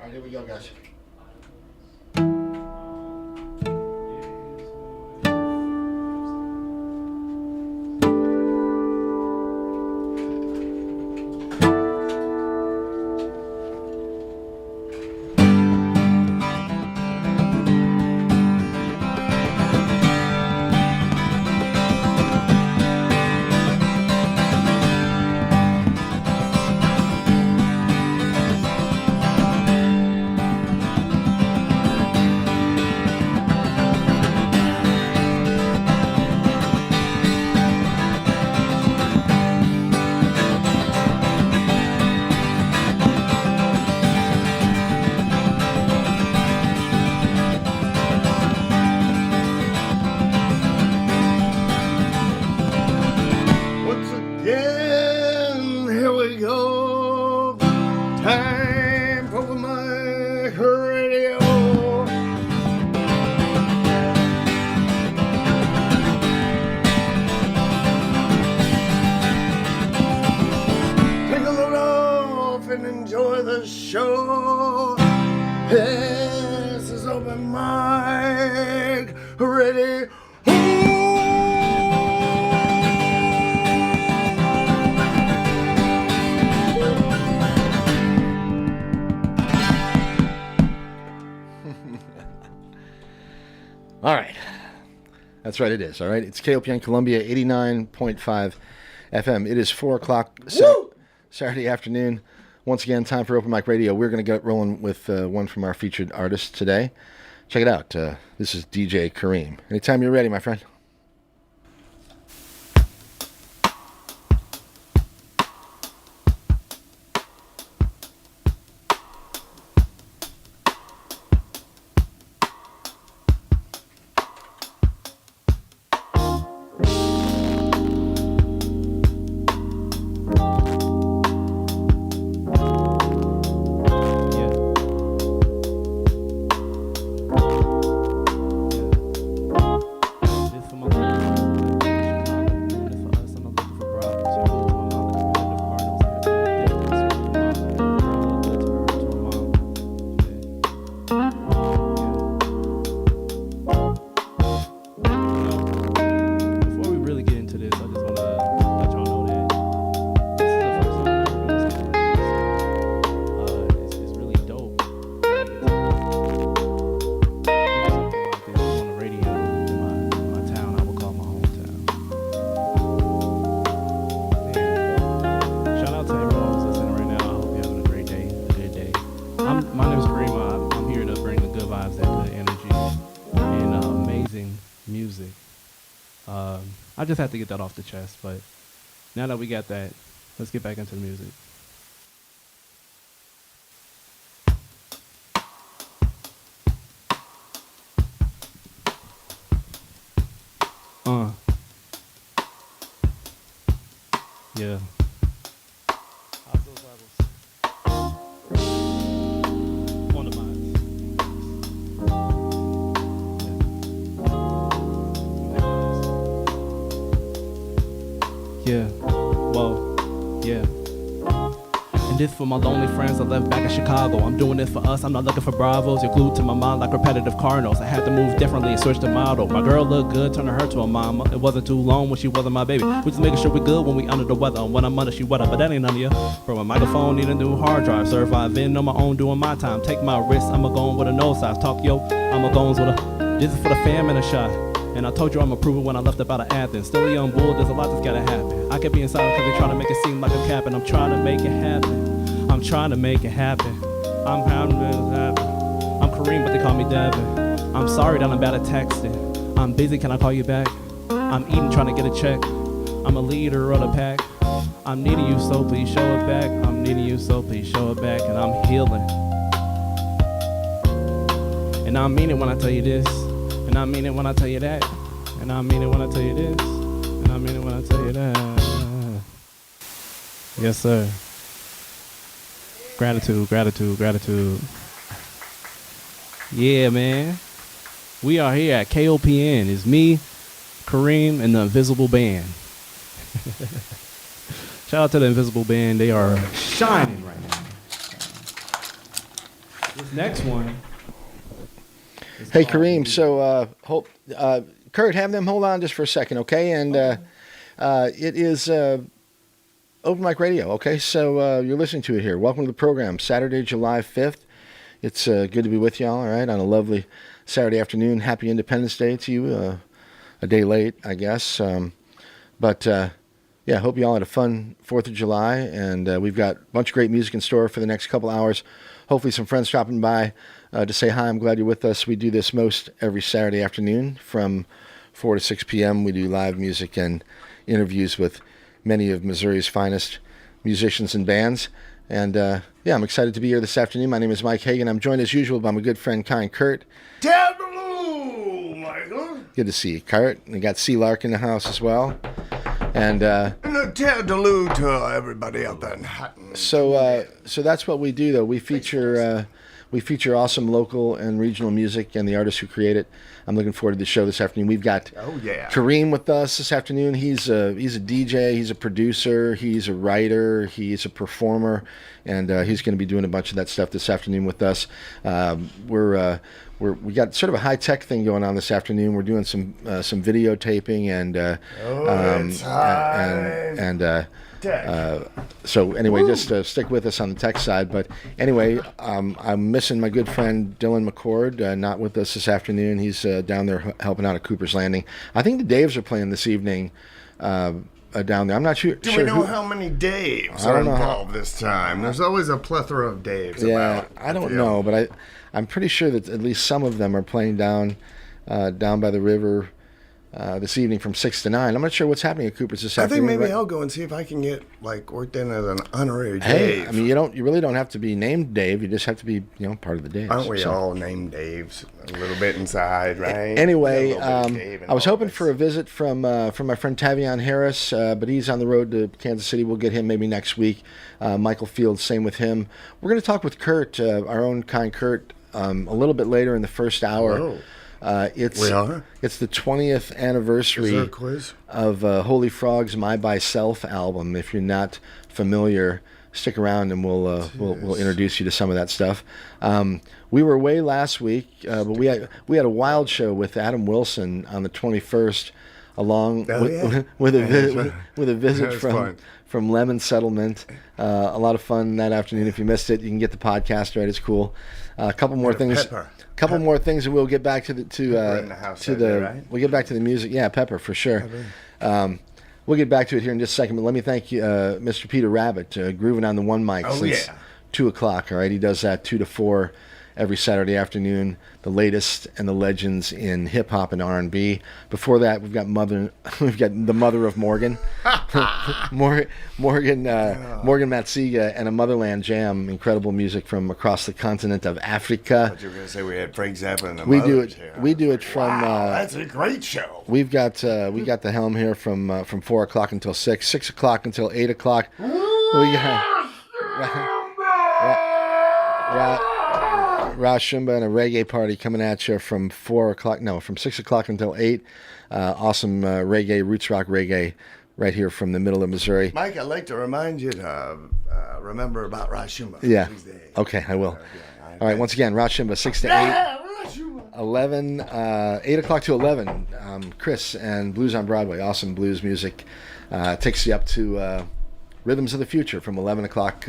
All right, here we go, guys. All right. That's right, it is. All right. It's KOPN Columbia 89.5 FM. It is 4 o'clock Saturday afternoon. Once again, time for Open Mic Radio. We're going to get rolling with one from our featured artists today. Check it out. This is DJ Kareem. Anytime you're ready, my friend. I just had to get that off the chest, but now that we got that, let's get back into the music. Yeah. How's those levels? On the minds. Yeah. Whoa. Yeah. And this for my lonely friends I left back in Chicago. I'm doing this for us, I'm not looking for bravos. You're glued to my mind like repetitive cardinals. I had to move differently and switch the model. My girl looked good, turning her to a mama. It wasn't too long when she wasn't my baby. We just making sure we good when we under the weather. And when I'm under, she wetter, but that ain't none of you. Bro, my microphone need a new hard drive. Surviving on my own, doing my time. Take my risk, I'ma go on with a nose size. Talk yo, I'ma go on with a. This is for the fam and a shot. And I told you I'ma prove it when I left up out of Athens. Still a young bull, there's a lot that's gotta happen. I could be inside because they're trying to make it seem like I'm capping. I'm trying to make it happen. I'm trying to make it happen. I'm having it happen. I'm Kareem, but they call me Devin. I'm sorry that I'm bad at texting. I'm busy, can I call you back? I'm eating, trying to get a check. I'm a leader of the pack. I'm needing you, so please show it back. I'm needing you, so please show it back. And I'm healing. And I mean it when I tell you this. And I mean it when I tell you that. And I mean it when I tell you this. And I mean it when I tell you that. Yes, sir. Gratitude, gratitude, gratitude. Yeah, man. We are here at KOPN. It's me, Kareem, and the Invisible Band. Shout out to the Invisible Band. They are shining right now. This next one. Hey, Kareem. So, Kurt, have them hold on just for a second, okay? And it is Open Mic Radio, okay? So you're listening to it here. Welcome to the program, Saturday, July 5th. It's good to be with y'all, all right, on a lovely Saturday afternoon. Happy Independence Day to you. A day late, I guess. But yeah, hope you all had a fun 4th of July. And we've got a bunch of great music in store for the next couple hours. Hopefully some friends dropping by to say hi. I'm glad you're with us. We do this most every Saturday afternoon from 4 to 6 p.m. We do live music and interviews with many of Missouri's finest musicians and bands. And yeah, I'm excited to be here this afternoon. My name is Mike Hagan. I'm joined as usual by my good friend, kind Kurt. Taboo, Michael. Good to see you, Kurt. We got C. Lark in the house as well. And a taboo to everybody out there in Hatton. so that's what we do, though. We feature awesome local and regional music and the artists who create it. I'm looking forward to the show this afternoon. We've got Kareem with us this afternoon. He's a DJ, he's a producer, he's a writer, he's a performer, and he's going to be doing a bunch of that stuff this afternoon with us. We got sort of a high tech thing going on this afternoon. We're doing some videotaping so anyway, just stick with us on the tech side. But anyway, I'm missing my good friend Dylan McCord, not with us this afternoon. He's down there helping out at Cooper's Landing. I think the Daves are playing this evening down there. I'm not sure. Do we know how many Daves are involved this time? There's always a plethora of Daves. Yeah, I don't know, but I'm pretty sure that at least some of them are playing down by the river this evening from 6 to 9. I'm not sure what's happening at Cooper's this afternoon. I think maybe I'll go and see if I can get worked in as an honorary Hey, Dave. I mean, you really don't have to be named Dave. You just have to be, part of the Daves. Aren't we all named Daves a little bit inside, right? Anyway, I was hoping for a visit from my friend Tavion Harris, but he's on the road to Kansas City. We'll get him maybe next week. Michael Fields, same with him. We're going to talk with Kurt, our own kind Kurt, a little bit later in the first hour. Whoa. It's the 20th anniversary of Holy Frog's My By Self album. If you're not familiar, stick around and we'll introduce you to some of that stuff. We were away last week, but we had a wild show with Adam Wilson on the 21st, along with a visit from Lemon Settlement. A lot of fun that afternoon. If you missed it, you can get the podcast. Right, it's cool. A couple more things. Couple more things, and we'll get back we'll get back to the music. Yeah, Pepper for sure. We'll get back to it here in just a second. But let me thank you, Mr. Peter Rabbit, grooving on the one mic since 2 o'clock. All right, he does that 2 to 4 every Saturday afternoon. The latest and the legends in hip hop and R&B. Before that, we've got the mother of Morgan, Morgan Matsiga, and a Motherland Jam. Incredible music from across the continent of Africa. I thought you were going to say we had Frank Zappa and the We do it from. That's a great show. We've got the helm here from 4 o'clock until 6, 6 o'clock until 8 o'clock. We got Rosh Shumba and a reggae party coming at you from 6 o'clock until 8. Awesome reggae, roots rock reggae, right here from the middle of Missouri. Mike, I'd like to remind you to remember about Rosh Shumba. Yeah. Okay, I will. All right, once again, Rosh Shumba, 6 to 8. 11, 8 o'clock to 11. Chris and Blues on Broadway. Awesome blues music. Takes you up to Rhythms of the Future from 11 o'clock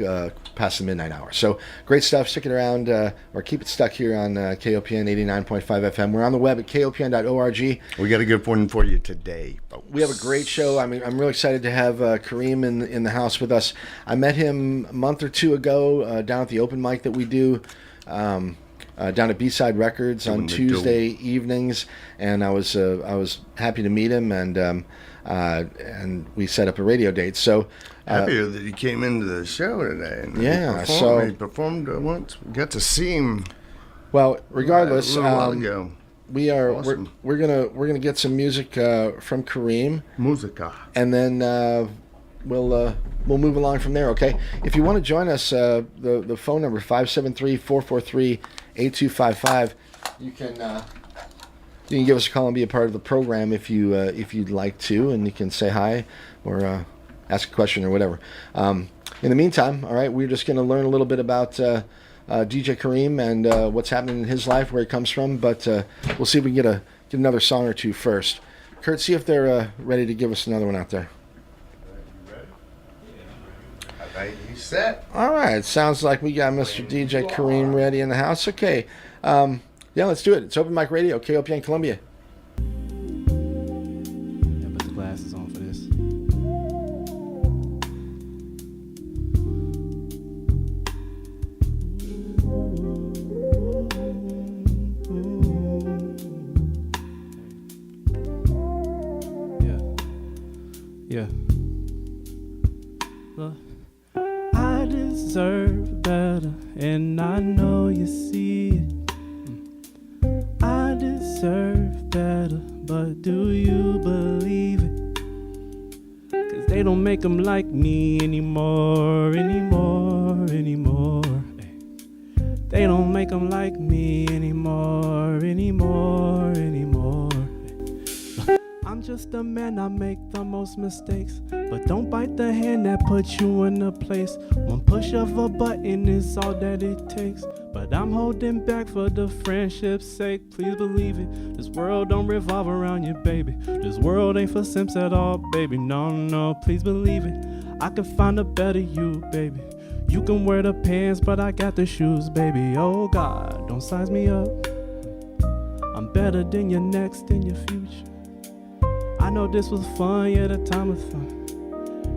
past the midnight hour. So great stuff. Stick it around or keep it stuck here on KOPN 89.5 FM. We're on the web at kopn.org. We got a good one for you today, folks. We have a great show. I mean, I'm really excited to have Kareem in the house with us. I met him a month or two ago down at the open mic that we do down at B-Side Records on Tuesday evenings, and I was happy to meet him, and we set up a radio date. So happier that he came into the show today. And he performed once. We got to see him. Well, regardless, a little while ago. Awesome. We're gonna get some music from Kareem. Musica. And then we'll move along from there. Okay. If you want to join us, the phone number 573-443-8255. You can give us a call and be a part of the program if you'd like to, and you can say hi or ask a question or whatever. In the meantime, all right, we're just going to learn a little bit about DJ Kareem and what's happening in his life, where he comes from. But we'll see if we can get another song or two first. Kurt, see if they're ready to give us another one out there. You set? All right. Sounds like we got Mr. DJ Kareem ready in the house. Okay. Yeah, let's do it. It's Open Mic Radio, KOPN Columbia. Yeah, put the glasses on for this. Yeah. Look. I deserve better, and I know you see it. I deserve better, but do you believe it? 'Cause they don't make them like me anymore. They don't make them like me anymore. I'm just a man, I make the most mistakes, but don't bite the hand that puts you in a place. One push of a button is all that it takes, but I'm holding back for the friendship's sake. Please believe it, this world don't revolve around you, baby. This world ain't for simps at all, baby. No, please believe it, I can find a better you, baby. You can wear the pants, but I got the shoes, baby. Oh God, don't size me up. I'm better than your next and your future. I know this was fun, yeah, the time was fun.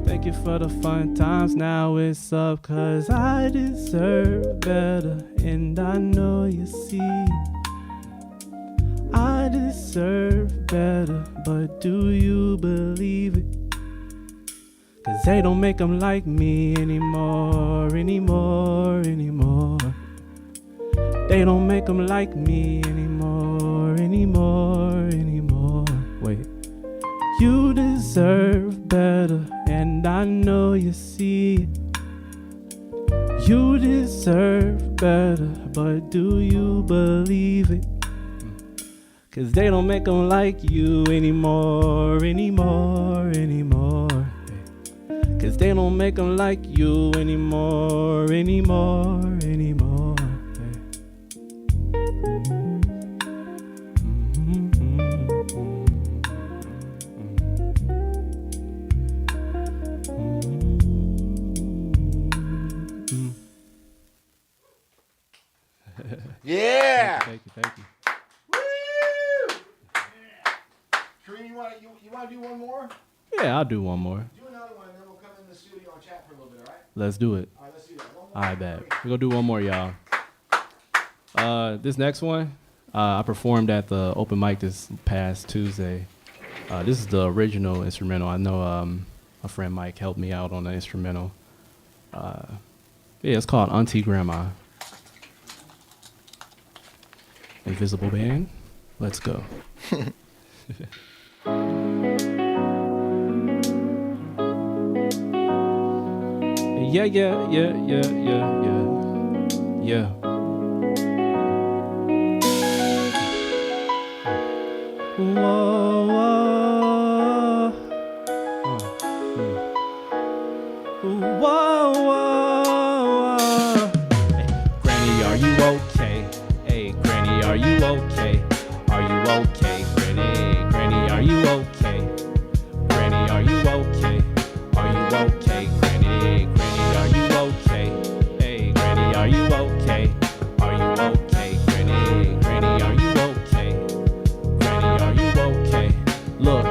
Thank you for the fun times, now it's up. 'Cause I deserve better, and I know you see it. I deserve better, but do you believe it? 'Cause they don't make them like me anymore. They don't make them like me anymore. Wait. You deserve better, and I know you see it. You deserve better, but do you believe it? 'Cause they don't make them like you anymore. 'Cause they don't make them like you anymore. Yeah. Thank you. Woo! Kareem, you want to do one more? Yeah, I'll do one more. Do another one, and then we'll come in the studio and chat for a little bit, all right? Let's do it. All right, let's do that. One more. All right, bet. We're going to do one more, y'all. This next one, I performed at the open mic this past Tuesday. This is the original instrumental. I know my friend Mike helped me out on the instrumental. Yeah, it's called Auntie Grandma. Invisible Band. Let's go. Yeah. Whoa. Hey, Granny, are you okay? Hey, Granny, are you okay? Are you okay, Granny? Granny, are you okay? Granny, are you okay? Are you okay, Granny? Granny, are you okay? Hey, Granny, are you okay? Are you okay, Granny? Granny, are you okay? Granny, are you okay? Look,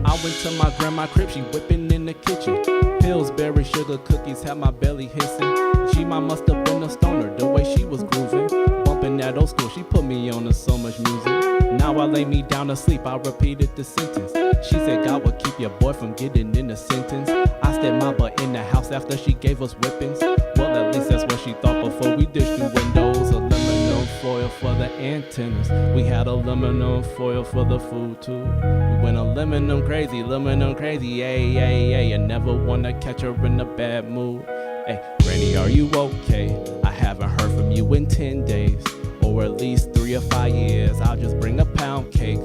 I went to my grandma crib, she whipping in the kitchen. Pillsbury sugar cookies had my belly hissing. She must have been a stoner, the way she was grooving. Bumping that old school, she put me on to so much music. Now I lay me down to sleep, I repeated the sentence. She said God would keep your boy from getting in the sentence. I stepped my butt in the house after she gave us whippings. Well, at least that's what she thought before we dished through windows. Aluminum foil for the antennas. We had aluminum foil for the food too. We went aluminum crazy, yeah. You never wanna catch her in a bad mood. Hey, Granny, are you okay? I haven't heard from you in 10 days, or at least 3 or 5 years. I'll just bring a pound cake,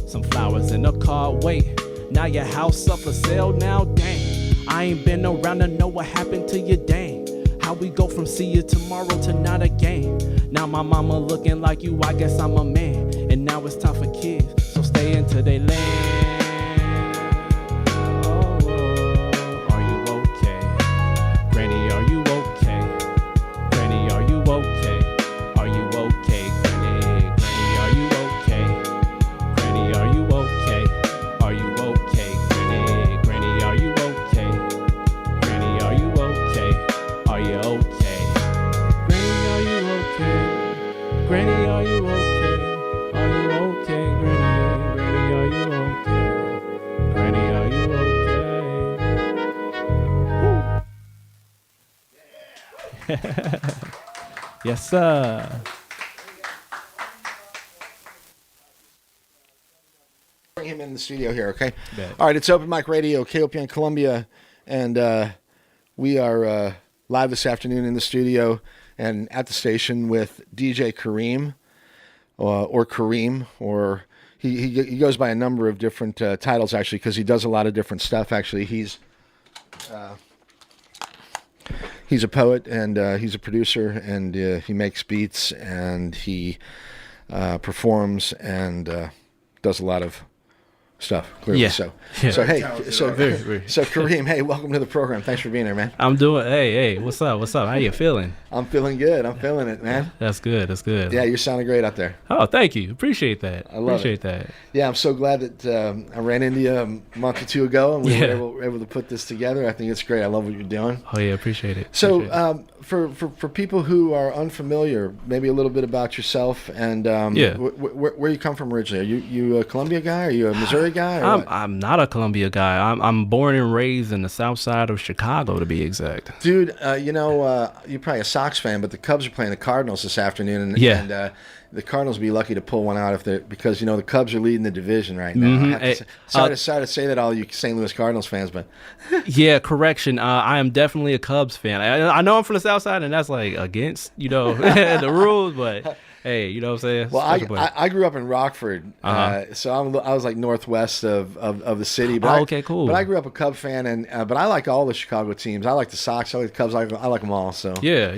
some flowers in a car. Wait, now your house up for sale now? Dang, I ain't been around to know what happened to you, dang. How we go from see you tomorrow to not again. Now my mama looking like you, I guess I'm a man. And now it's time for kids, so stay into they land. Are you okay? Granny, are you okay? Granny, are you okay? Are you okay? Granny, are you okay? Granny, are you okay? Are you okay? Granny, are you okay? Granny, are you okay? Are you okay? Granny, are you okay? Granny, are you okay? Are you okay? Granny, are you okay? Granny, are you okay? Yes, sir. Bring him in the studio here, okay? Bet. All right, it's Open Mic Radio, KOPN Columbia, and we are live this afternoon in the studio and at the station with DJ Kareem, or Kareem, or he goes by a number of different titles, actually, because he does a lot of different stuff, actually. He's a poet, and he's a producer, and he makes beats, and he performs, and does a lot of stuff, clearly. Yeah. So Very. Kareem, hey, welcome to the program. Thanks for being here, man. I'm doing. Hey, what's up? How you feeling? I'm feeling good. I'm feeling it, man. That's good. Yeah, you're sounding great out there. Oh, thank you. Appreciate that. I love Appreciate that. Yeah, I'm so glad that I ran into you a month or two ago, and we were able to put this together. I think it's great. I love what you're doing. Oh yeah, appreciate it. So, for people who are unfamiliar, maybe a little bit about yourself and where you come from originally. Are you a Columbia guy? Are you a Missouri guy? Or what? I'm not a Columbia guy. I'm born and raised in the south side of Chicago, to be exact. Dude, you're probably a Sox fan, but the Cubs are playing the Cardinals this afternoon, and the Cardinals will be lucky to pull one out because the Cubs are leading the division right now. Mm-hmm. Sorry to say that, all you St. Louis Cardinals fans, but yeah, correction. I am definitely a Cubs fan. I know I'm from the south side, and that's like against the rules, but. Hey, you know what I'm saying? Well, I grew up in Rockford, so I was like northwest of the city. But okay, cool. But I grew up a Cub fan, and but I like all the Chicago teams. I like the Sox. I like the Cubs. I like them all. So yeah.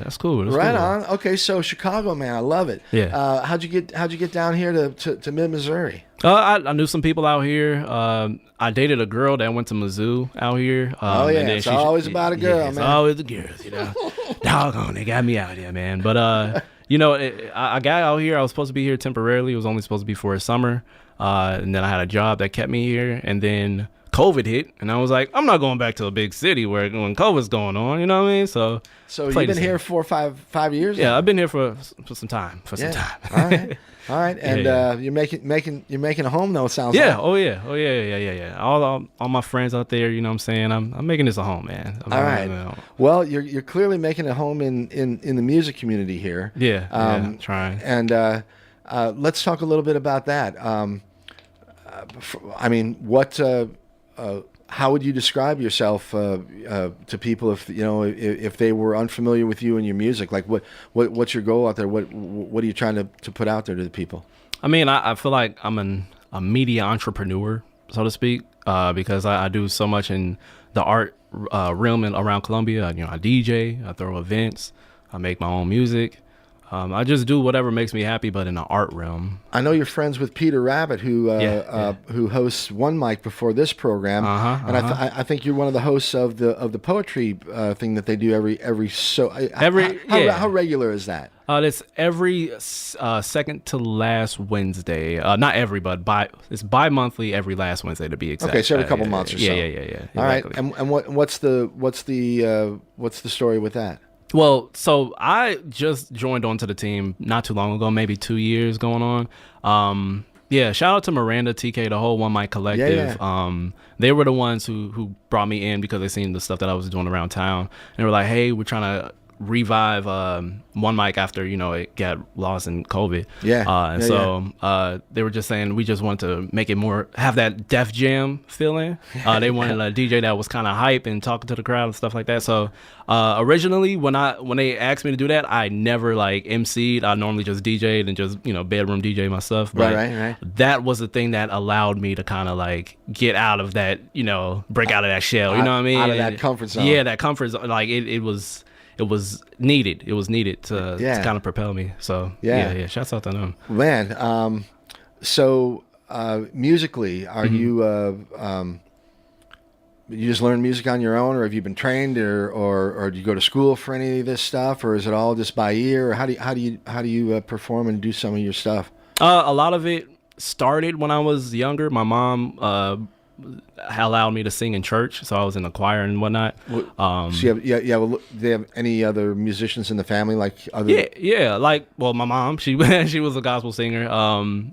That's cool. That's right cool. on. Okay, so Chicago, man, I love it. Yeah. How'd you get down here to mid Missouri? I knew some people out here. I dated a girl that went to Mizzou out here. It's always about a girl, man. It's always the girls, Doggone, they got me out here, man. But I got out here. I was supposed to be here temporarily. It was only supposed to be for a summer. And then I had a job that kept me here. And then COVID hit, and I was like, I'm not going back to a big city when COVID's going on. You know what I mean? So you've been here for 5 years? Yeah, I've been here for some time. All right. And you're making a home though. It sounds like. Oh yeah. All my friends out there. You know what I'm saying? I'm making this a home, man. All right. Well, you're clearly making a home in the music community here. Yeah. Trying. And let's talk a little bit about that. How would you describe yourself to people if they were unfamiliar with you and your music? Like what's your goal out there? What are you trying to put out there to the people? I mean, I feel like I'm a media entrepreneur, so to speak, because I do so much in the art realm and around Columbia. I DJ, I throw events, I make my own music. I just do whatever makes me happy, but in the art realm. I know you're friends with Peter Rabbit, who hosts One Mic before this program, and I think you're one of the hosts of the poetry thing that they do how regular is that? It's every second to last Wednesday. Not every, but it's bi-monthly every last Wednesday to be exact. Okay, so every couple months or so. Yeah. All exactly. Right, and what's the story with that? Well, so I just joined onto the team not too long ago, maybe 2 years going on. Shout out to Miranda, TK, the whole One Mic collective. Yeah. They were the ones who brought me in because they seen the stuff that I was doing around town. And they were like, hey, we're trying to revive One Mic after it got lost in COVID. They were just saying we just wanted to make it more, have that Def Jam feeling. They wanted a DJ that was kind of hype and talking to the crowd and stuff like that. So originally when they asked me to do that, I never MC'd. I normally just DJ'd and just bedroom DJ my stuff. But right. That was the thing that allowed me to kind of get out of that, break out of that shell. You know what I mean? Out of that comfort zone. Yeah, that comfort zone. It was. it was needed. It was needed to kind of propel me. So yeah. Shouts out to them, man. So musically, are you just learn music on your own, or have you been trained, or do you go to school for any of this stuff, or is it all just by ear? Or how do you perform and do some of your stuff? A lot of it started when I was younger. My mom allowed me to sing in church, so I was in the choir and whatnot. So do they have any other musicians in the family, like other? Yeah. Like, well, my mom, she was a gospel singer.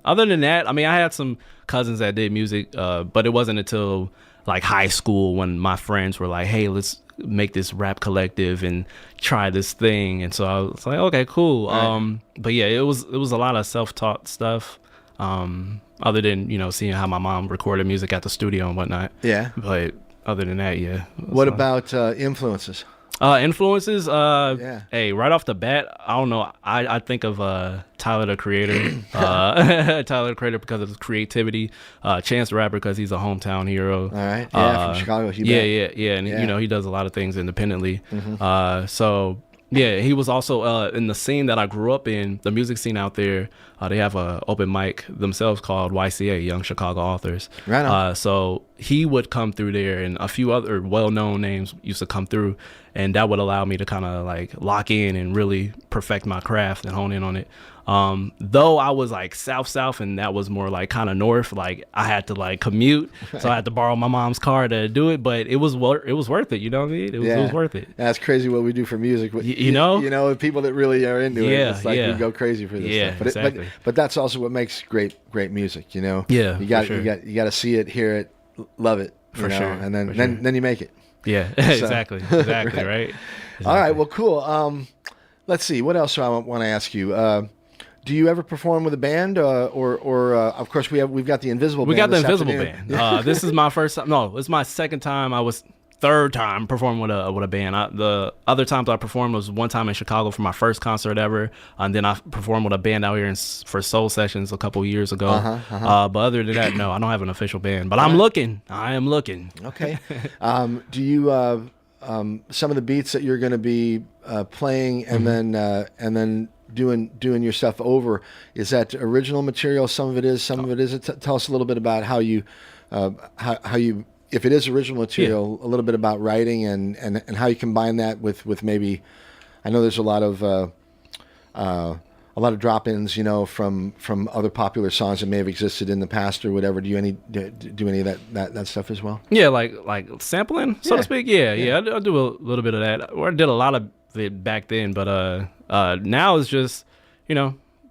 Other than that, I mean, I had some cousins that did music, but it wasn't until like high school when my friends were like, hey, let's make this rap collective and try this thing. And so I was like, okay, cool. Right. But yeah, it was a lot of self-taught stuff. Other than, seeing how my mom recorded music at the studio and whatnot. Yeah. But other than that, yeah. What about influences? Influences, hey, right off the bat, I don't know. I think of Tyler the Creator. Tyler the Creator because of his creativity. Chance the Rapper because he's a hometown hero. All right. Yeah, from Chicago. Yeah. And, he does a lot of things independently. Mm-hmm. So, yeah, he was also in the scene that I grew up in, the music scene out there. They have a open mic themselves called YCA, Young Chicago Authors. Right on. So he would come through there, and a few other well-known names used to come through, and that would allow me to kind of like lock in and really perfect my craft and hone in on it. Though I was like south, and that was more like kind of north, like I had to like commute, so I had to borrow my mom's car to do it, but it was worth it. You know what I mean? It was worth it. That's crazy what we do for music. You know, people that really are into it, it's like we go crazy for this stuff. But exactly. But that's also what makes great music. You know, you got to see it, hear it, love it, for sure, and then you make it. Yeah, exactly, right. Exactly. All right, well, cool. Let's see, what else do I want to ask you? Do you ever perform with a band, or of course we've got the Invisible Band. We got the Invisible Band. This is my first time. No, it's my second time. Third time performing with a band. The other times I performed was one time in Chicago for my first concert ever, and then I performed with a band out here for Soul Sessions a couple years ago. But other than that, no, I don't have an official band. But I am looking. Okay. Do you some of the beats that you're going to be playing and then doing your stuff over, is that original material? Some of it is, some of it isn't. Tell us a little bit about how you if it is original material, a little bit about writing and how you combine that with maybe, I know there's a lot of drop-ins, from other popular songs that may have existed in the past or whatever. Do you do any of that stuff as well? Yeah, like sampling, so to speak. Yeah. I do a little bit of that. Or I did a lot of it back then, but now it's just,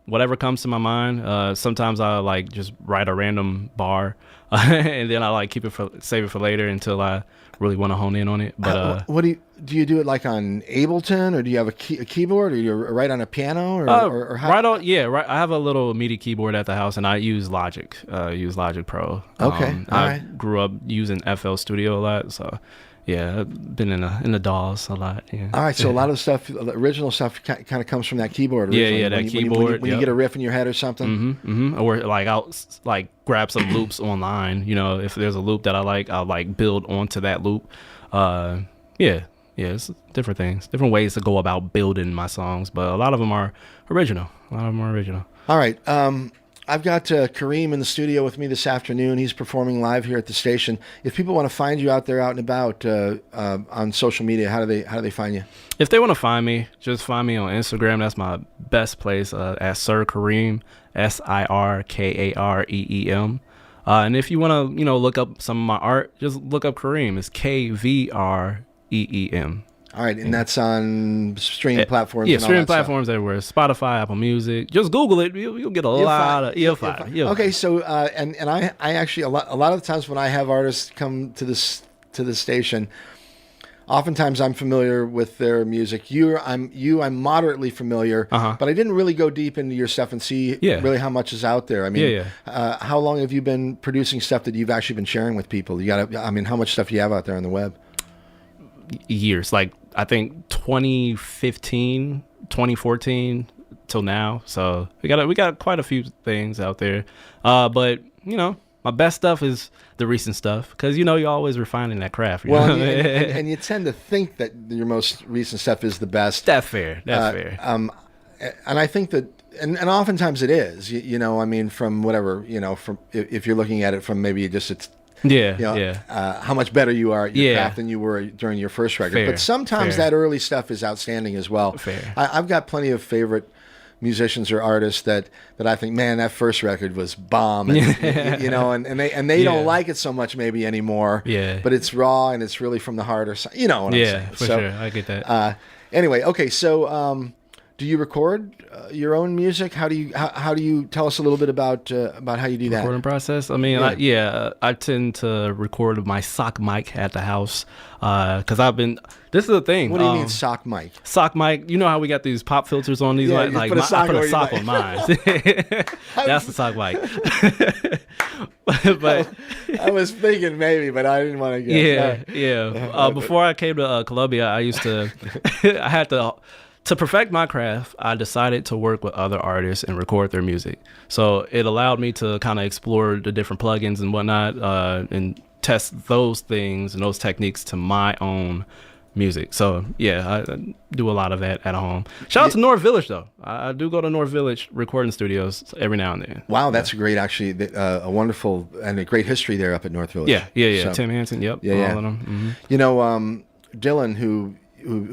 whatever comes to my mind. Sometimes I like just write a random bar, and then I like save it for later until I really want to hone in on it. But what do you do it like on Ableton, or do you have a keyboard, or you write on a piano, or how? Right on. Yeah, right. I have a little MIDI keyboard at the house, and I use Logic. Use Logic Pro. Okay. I grew up using FL Studio a lot, so. Yeah, I've been in the DAWs a lot. Yeah. All right, so a lot of the original stuff kind of comes from that keyboard. Originally. Yeah, that keyboard. When you get a riff in your head or something. Or like I'll like grab some loops online. If there's a loop that I like, I'll like build onto that loop. It's different things, different ways to go about building my songs, but a lot of them are original. All right. I've got Kareem in the studio with me this afternoon. He's performing live here at the station. If people want to find you out there, out and about on social media, how do they find you? If they want to find me, just find me on Instagram. That's my best place, at Sir Kareem, SirKareem. And if you want to, look up some of my art, just look up Kareem. It's KVREEM. All right, and that's on streaming platforms. Yeah, streaming platforms everywhere. Spotify, Apple Music. Just Google it. You'll get you'll find. Okay, so and I actually a lot of the times when I have artists come to the station, oftentimes I'm familiar with their music. I'm moderately familiar, but I didn't really go deep into your stuff and see really how much is out there. I mean, how long have you been producing stuff that you've actually been sharing with people? How much stuff do you have out there on the web? Years, like I think 2015, 2014 till now. So we got quite a few things out there. But my best stuff is the recent stuff because you're always refining that craft. Well, and you tend to think that your most recent stuff is the best. That's fair. That's fair. And I think that, and oftentimes it is. I mean, from whatever, from if you're looking at it from maybe just it's. How much better you are at your craft than you were during your first record. But sometimes that early stuff is outstanding as well. I've got plenty of favorite musicians or artists that I think, man, that first record was bomb. And, and they don't like it so much maybe anymore. Yeah. But it's raw and it's really from the heart, or something. You know what I'm saying? For sure. I get that. Anyway, okay, so do you record your own music? How do you tell us a little bit about how you do that? Recording process. I mean, I tend to record with my sock mic at the house because this is the thing. What do you mean sock mic? Sock mic. You know how we got these pop filters on these? I put a sock on mine. That's the sock mic. But I was thinking maybe, but I didn't want to get. Yeah. Before I came to Columbia, I used to. I had to. To perfect my craft, I decided to work with other artists and record their music. So it allowed me to kind of explore the different plugins and whatnot and test those things and those techniques to my own music. So, I do a lot of that at home. Shout out to North Village, though. I do go to North Village recording studios every now and then. Wow, that's great, actually. A wonderful and a great history there up at North Village. Yeah. So, Tim Hansen, yep. Yeah. All of them. Mm-hmm. Dylan, who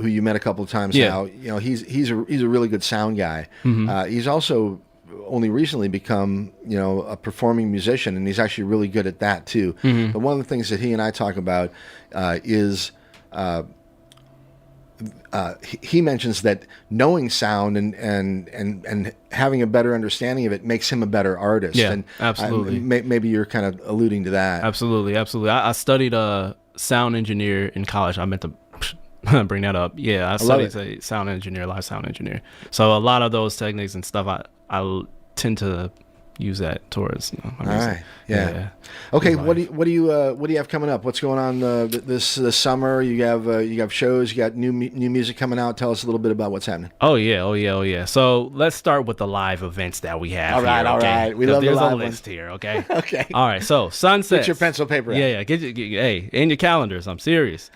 you met a couple of times now, he's a really good sound guy. Mm-hmm. He's also only recently become a performing musician, and he's actually really good at that too. Mm-hmm. But one of the things that he and I talk about is he mentions that knowing sound and having a better understanding of it makes him a better artist. Yeah, and absolutely. Maybe you're kind of alluding to that. Absolutely. I studied sound engineer in college. I meant to bring that up. I studied a sound engineer, live sound engineer. So a lot of those techniques and stuff, I tend to use that towards. All right. Yeah. Okay. What do you have coming up? What's going on this summer? You have shows. You got new music coming out. Tell us a little bit about what's happening. Oh yeah. So let's start with the live events that we have. All right. We love the live There's a list here. Okay. Okay. All right. So Sunsets. Get your pencil paper out. Yeah. Get in your calendars. I'm serious.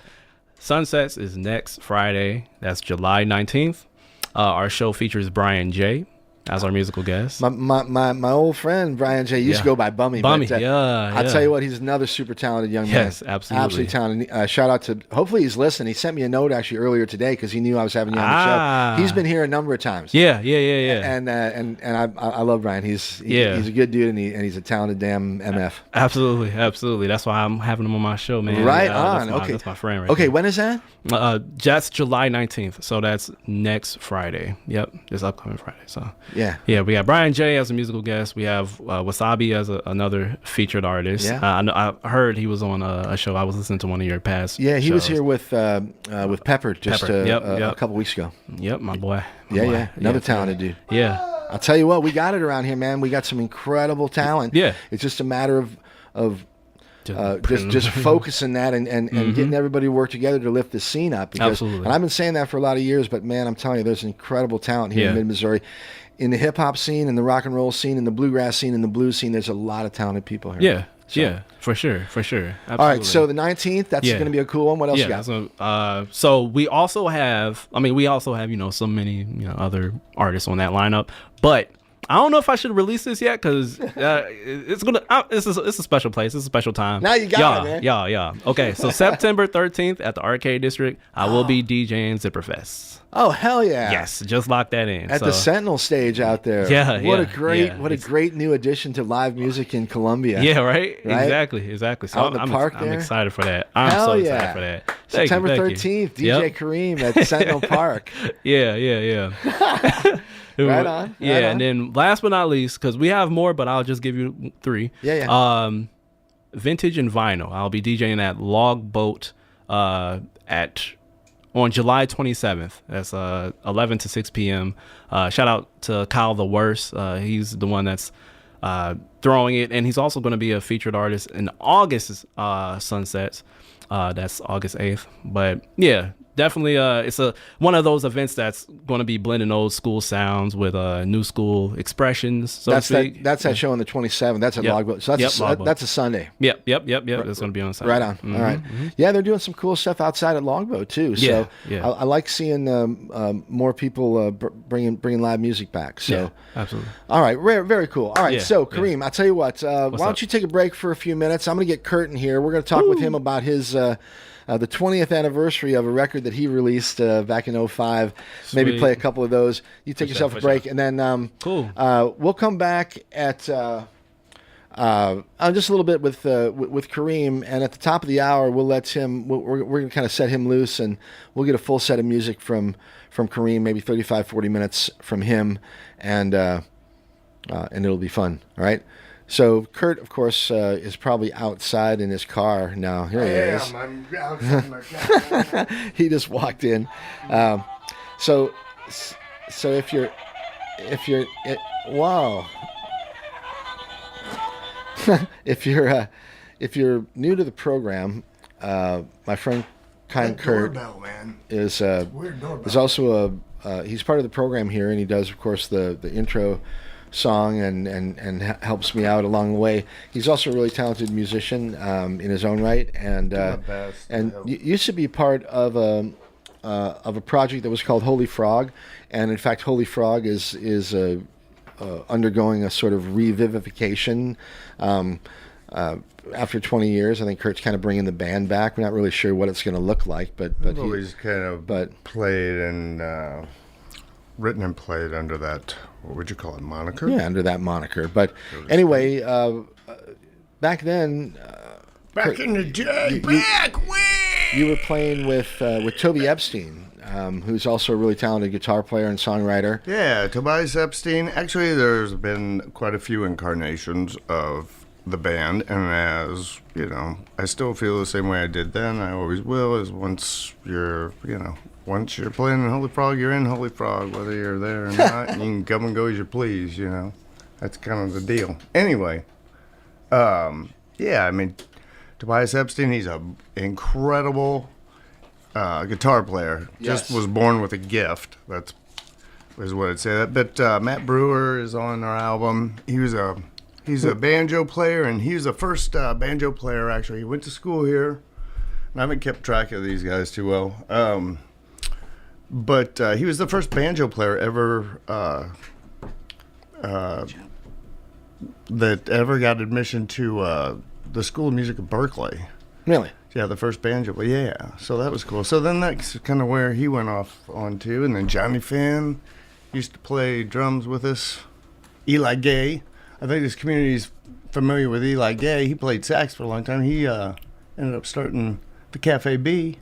Sunsets is next Friday. That's July 19th. Our show features Brian J. as our musical guest. My old friend Brian J. used to go by Bummy. But, I'll tell you what, he's another super talented young man. Yes, absolutely. Absolutely talented. Shout out to, hopefully he's listening. He sent me a note actually earlier today because he knew I was having you on the show. He's been here a number of times. Yeah. And I love Brian. He's a good dude and he's a talented damn MF. Absolutely. That's why I'm having him on my show, man. Right on. Okay. That's my friend right Okay, there. when is that? That's July 19th. So that's next Friday. Yep. This upcoming Friday. So yeah, we got Brian J as a musical guest. We have Wasabi as another featured artist. Yeah. I heard he was on a show. I was listening to one of your past he shows. was here with Pepper just a couple weeks ago. Yep, my boy. Another talented dude. Yeah. I'll tell you what, we got it around here, man. We got some incredible talent. Yeah. It's just a matter of just focusing that and getting everybody to work together to lift the scene up. Absolutely. And I've been saying that for a lot of years, but man, I'm telling you, there's incredible talent here in mid-Missouri. In the hip-hop scene, in the rock and roll scene, in the bluegrass scene, in the blues scene, there's a lot of talented people here. Yeah, for sure. Absolutely. All right, so the 19th, that's going to be a cool one. What else you got? So we also have, so many, other artists on that lineup, but I don't know if I should release this yet because it's a special place. It's a special time. Now you got it, man. Yeah. Okay, so September 13th at the Arcade District, I will be DJing Zipperfest. Oh, hell yeah. Yes, just lock that in. At the Sentinel stage out there. What a great new addition to live music in Columbia. Yeah, right? Exactly. So out in the park I'm excited for that. I'm excited for that. September 13th, DJ Kareem at Sentinel Park. Yeah. Right on. And then last but not least, because we have more, but I'll just give you 3. Yeah. Vintage and Vinyl. I'll be DJing at Log Boat on July 27th. That's 11 to 6 p.m. Shout out to Kyle the Worst. He's the one that's throwing it, and he's also going to be a featured artist in August's Sunsets. That's August 8th. But yeah, definitely. It's one of those events that's going to be blending old school sounds with new school expressions. So that's that show on the 27th. That's at Logboat. So that's a Sunday. Yep. That's going to be on Sunday. Right on. All right. Yeah, they're doing some cool stuff outside at Logboat too. So I like seeing more people bringing live music back. So absolutely. All right. Very cool. All right. So Kareem, I'll tell you what. Why don't you take a break for a few minutes? I'm going to get Kurt in here. We're going to talk with him about his the 20th anniversary of a record that he released back in 2005. Maybe play a couple of those. You take yourself a break, and then we'll come back at just a little bit with Kareem, and at the top of the hour we'll let him. We're going to kind of set him loose, and we'll get a full set of music from Kareem, maybe 35-40 minutes from him, and it'll be fun. All right. So Kurt, of course, is probably outside in his car now. Here he is. I'm outside in my car. He just walked in. So if you're if you're new to the program, my friend Kind Kurt is also he's part of the program here, and he does, of course, the intro song and helps me out along the way. He's also a really talented musician in his own right, and used to be part of a project that was called Holy Frog, and in fact Holy Frog is undergoing a sort of revivification after 20 years. I think Kurt's kind of bringing the band back. We're not really sure what it's going to look like, but he's kind of played and written and played under that, what would you call it, moniker? Yeah, under that moniker. But anyway, back then, back in the day, you were playing with Toby Epstein, who's also a really talented guitar player and songwriter. Yeah, Tobias Epstein. Actually, there's been quite a few incarnations of the band, and as you know, I still feel the same way I did then. I always will. Is once you're playing in Holy Frog, you're in Holy Frog, whether you're there or not. And you can come and go as you please. You know, that's kind of the deal. Anyway, I mean, Tobias Epstein, he's an incredible guitar player. Yes. Just was born with a gift. That is what I'd say. But Matt Brewer is on our album. He's a banjo player, and he was the first banjo player, actually. He went to school here. And I haven't kept track of these guys too well. But he was the first banjo player ever that ever got admission to the School of Music of Berkeley. Really? Yeah, the first banjo player. Yeah, so that was cool. So then that's kind of where he went off on to. And then Johnny Finn used to play drums with us. Eli Gay. I think this community's familiar with Eli Gay. He played sax for a long time. He ended up starting the Cafe B.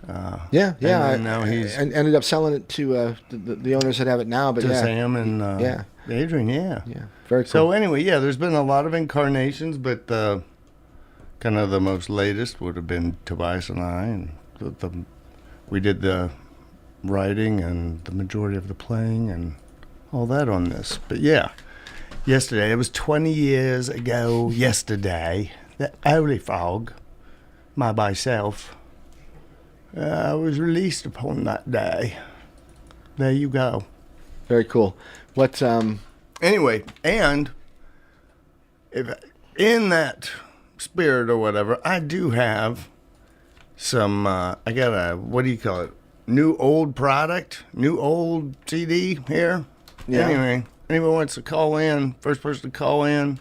And now he's ended up selling it to the owners that have it now. But to Sam and Adrian. Yeah, very cool. So anyway, there's been a lot of incarnations, but kind of the most latest would have been Tobias and I, and we did the writing and the majority of the playing and all that on this. But yesterday, it was 20 years ago yesterday, that Holy Frog, my myself, was released upon that day. There you go. Very cool. What? Anyway, and if in that spirit or whatever, I do have some. I got a, what do you call it? New old product, new old CD here. Yeah. Anyway, anyone wants to call in? First person to call in.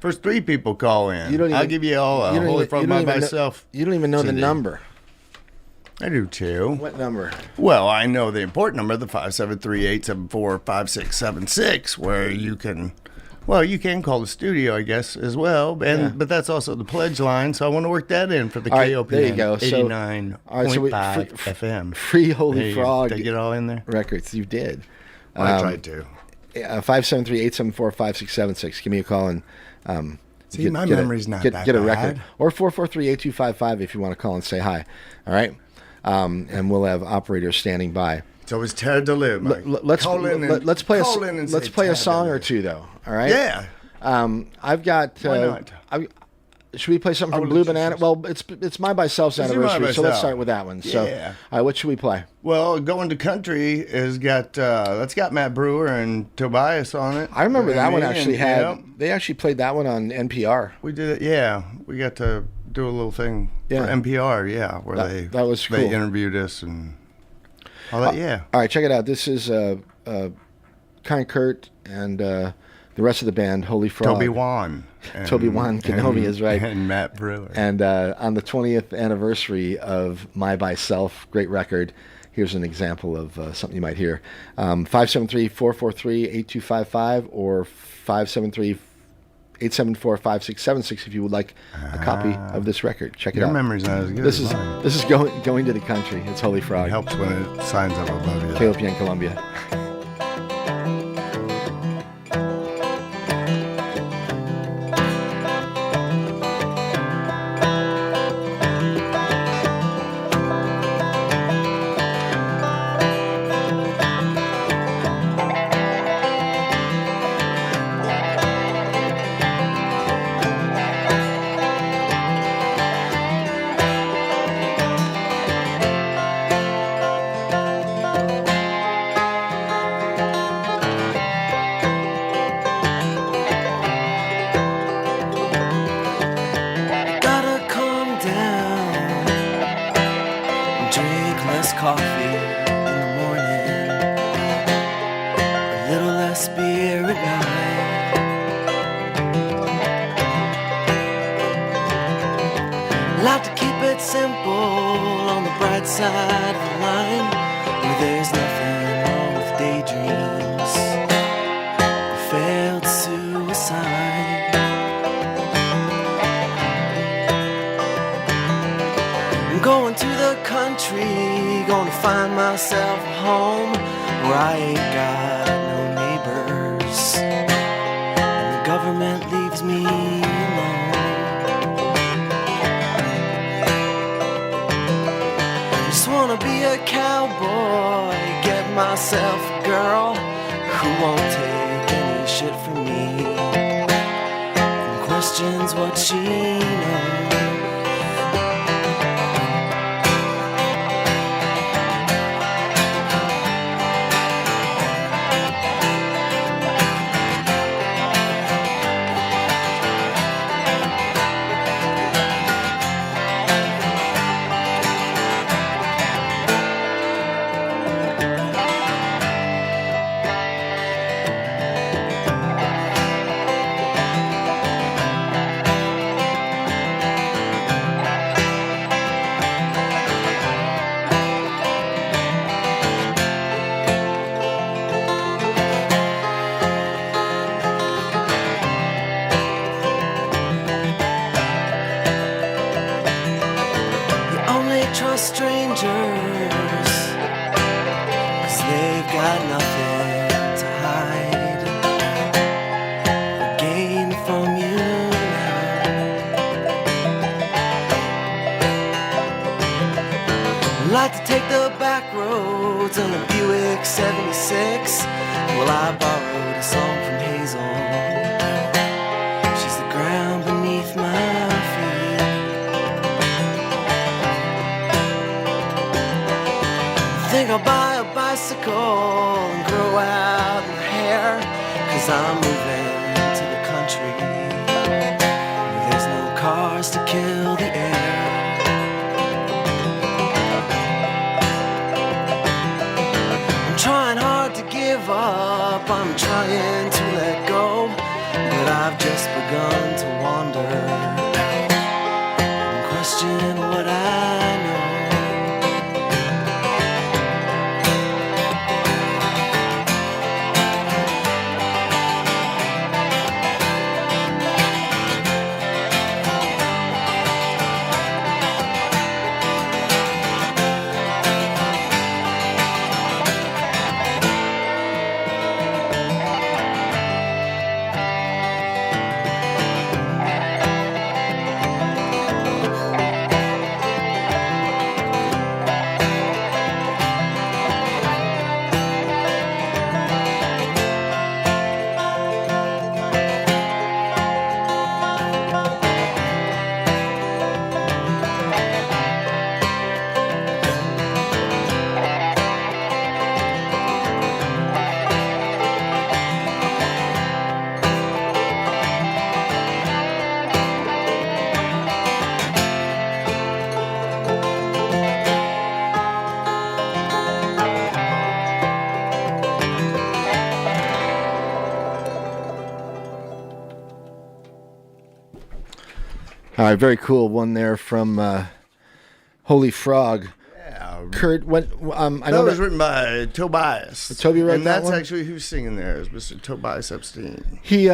First three people call in. I'll give you all a Holy Frog by myself. You don't even know CD. the number. I do too. What number? Well, I know the important number, the 573-874-5676, where you can call the studio, I guess, as well. But that's also the pledge line, so I want to work that in for the KOP 89.5 FM. Free Holy Frog. Did I get it all in there? Records, you did. I tried to. 573-874-5676. Give me a call and see, my memory's not that bad. Get a record. Or 443-8255 if you want to call and say hi. All right? And we'll have operators standing by. It's always tired to live, Mike. Let's play a song or two, though. All right? Yeah. I've got. Why not? Should we play something I from will Blue let you Banana? choose. Well, it's My By Self's Let's do My anniversary, By so let's Self. start with that one. So, Yeah. all right, what should we play? Well, Going to Country has got that's got Matt Brewer and Tobias on it. I remember that one Me actually and- had. yeah, They actually played that one on NPR. we did it. Yeah, we got to do a little thing Yeah. for NPR. Yeah, where That was they cool. interviewed us and all that. Yeah. All right, check it out. This is Kind Kurt and the rest of the band, Holy Frog. Toby Wan. And, Toby Wan Kenobi is right. And Matt Brewer. And on the 20th anniversary of My By Self, great record, here's an example of something you might hear. 573-443-8255 or 573-874-5676 if you would like a copy of this record. Check it Your out. memory's not as good This as is mine. this is going to the country. It's Holy Frog. It helps when it signs up above you. KOPN Columbia. Gotta calm down and drink less coffee in the morning, a little less beer at night. Like to keep it simple on the bright side of the line, where there's nothing wrong with daydreams or failed suicide. I'm going to the country, gonna find myself a home where I ain't got no neighbors, and the government leaves me alone. Just wanna be a cowboy, get myself a girl who won't take any shit from me and questions what she knows. You only trust strangers, 'cause they've got nothing to hide or gain from you now. Like to take the back roads on a Buick 76. Well, I borrowed a song from Hazel. She's the ground beneath my feet. Think I'll buy a bicycle and grow out my hair, 'cause I'm moving to the country where there's no cars to kill the air. I'm trying hard to give up, I'm trying to let go, but I've just begun to wander and question what I know. right, very cool one there from Holy Frog. Yeah. Kurt, what? I That know was that written by Tobias. Toby wrote and that that's one? actually who's singing there is Mr. Tobias Epstein. he.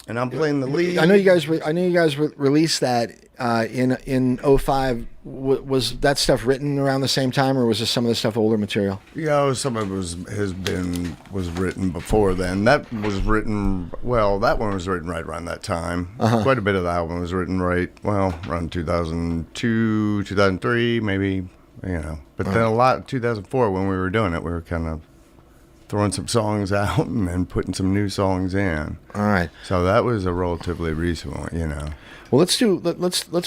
And I'm playing the lead. I know you guys. Released that in 05. Was that stuff written around the same time, or was this some of the stuff older material? Yeah, some of it was written before then. That was written that one was written right around that time. Quite a bit of the album was written around 2002, 2003, maybe, But then a lot 2004 when we were doing it, we were kind of throwing some songs out and then putting some new songs in. All right. So that was a relatively recent one, Well, let's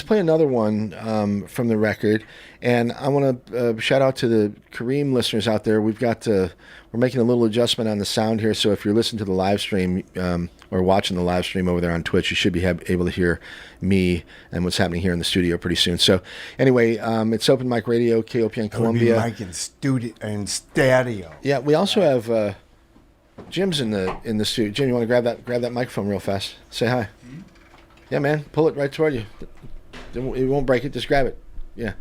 play another one from the record, and I want to shout out to the Kareem listeners out there. We're making a little adjustment on the sound here, so if you're listening to the live stream or watching the live stream over there on Twitch, you should be able to hear me and what's happening here in the studio pretty soon. So anyway, it's Open Mic Radio, KOPN Columbia. Mic in studio. Yeah, we also have Jim's in the studio. Jim, you want to grab that microphone real fast? Say hi. Mm-hmm. Yeah, man, pull it right toward you. It won't break it. Just grab it. Yeah.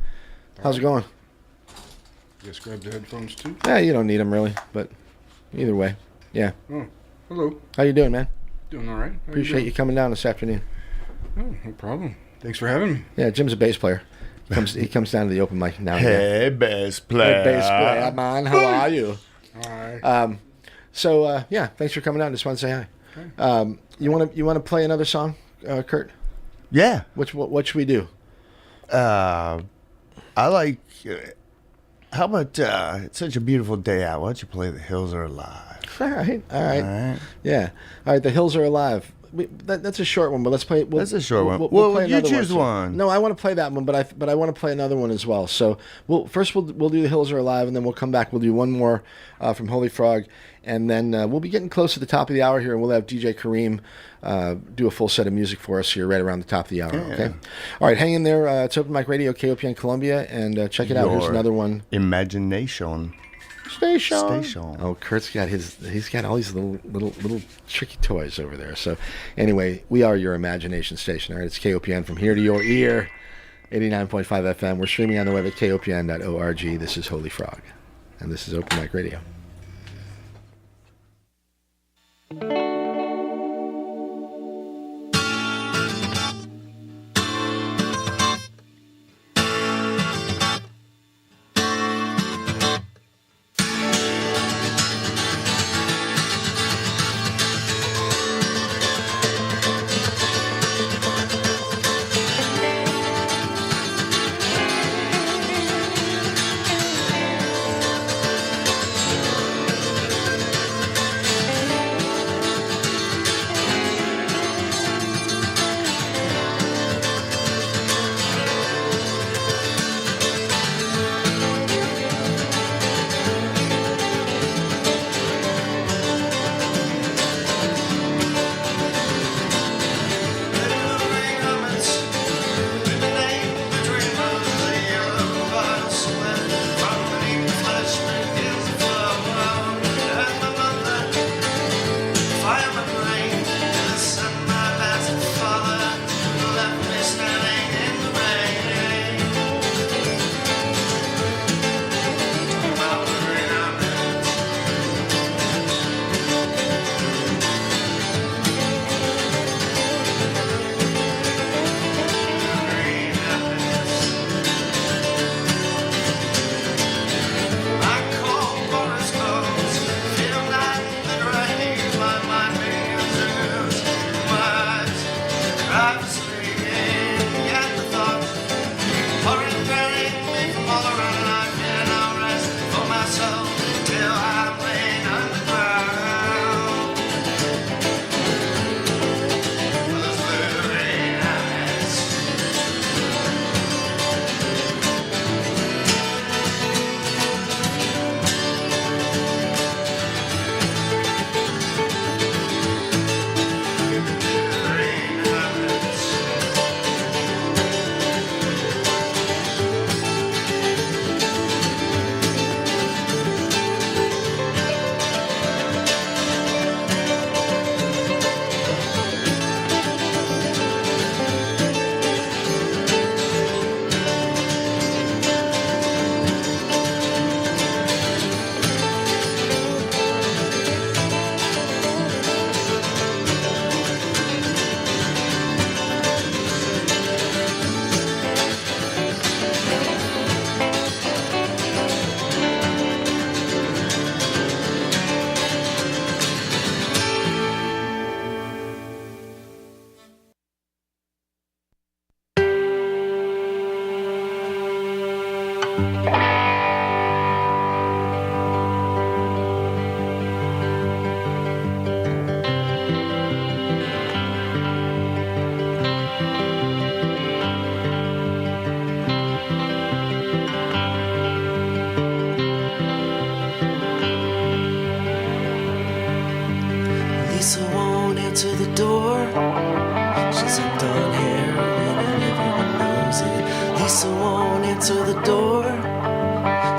How's it going? Just grab the headphones too. Yeah, you don't need them really, but either way, yeah. Oh, hello. How you doing, man? Doing all right. How Appreciate you coming down this afternoon. Oh, no problem. Thanks for having me. Yeah, Jim's a bass player. He comes down to the open mic now. Hey, bass player. Hey, bass player, man. How are you? All right. So yeah, thanks for coming down. Just want to say hi. Okay. You want to play another song, Kurt? Yeah. What should we do? I like. How about it's such a beautiful day out? Why don't you play The Hills Are Alive? All right. All right. Yeah. All right. The Hills Are Alive. That's a short one, but let's play. That's a short one. We'll play you another choose one. No, I want to play that one, but I want to play another one as well. So we'll do The Hills Are Alive, and then we'll come back. We'll do one more from Holy Frog, and then we'll be getting close to the top of the hour here, and we'll have DJ Kareem do a full set of music for us here right around the top of the hour. Yeah. Okay. All right, hang in there. It's Open Mic Radio, KOPN Columbia, and check it out. Here's another one. Imagination. Station. Oh, Kurt's got he's got all these little tricky toys over there. So anyway, we are your imagination station. All right, it's KOPN from here to your ear, 89.5 FM. We're streaming on the web at kopn.org. This is Holy Frog, and this is Open Mic Radio. answer the door.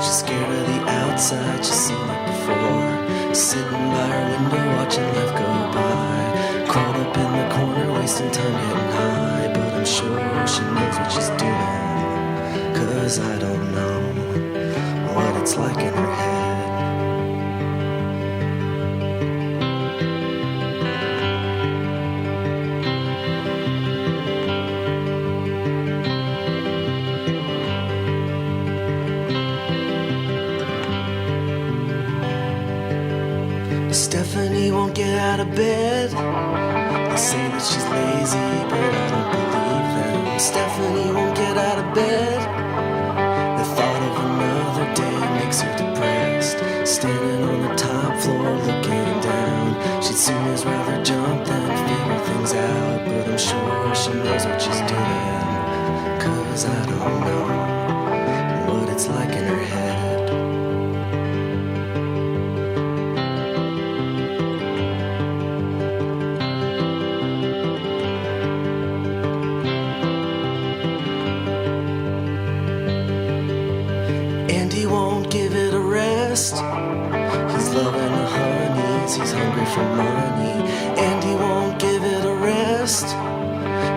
She's scared of the outside, she's seen it before. Sitting by her window watching life go by. Crawled up in the corner, wasting time getting high. But I'm sure she knows what she's doing, 'cause I don't know what it's like in her head. Stephanie won't get out of bed. They say that she's lazy, but I don't believe them. Stephanie won't get out of bed. The thought of another day makes her depressed. Standing on the top floor looking down. She'd soon as rather jump than figure things out. But I'm sure she knows what she's doing, 'cause I don't know what it's like in her head. He won't give it a rest. He's loving the honeys, he's hungry for money. And he won't give it a rest.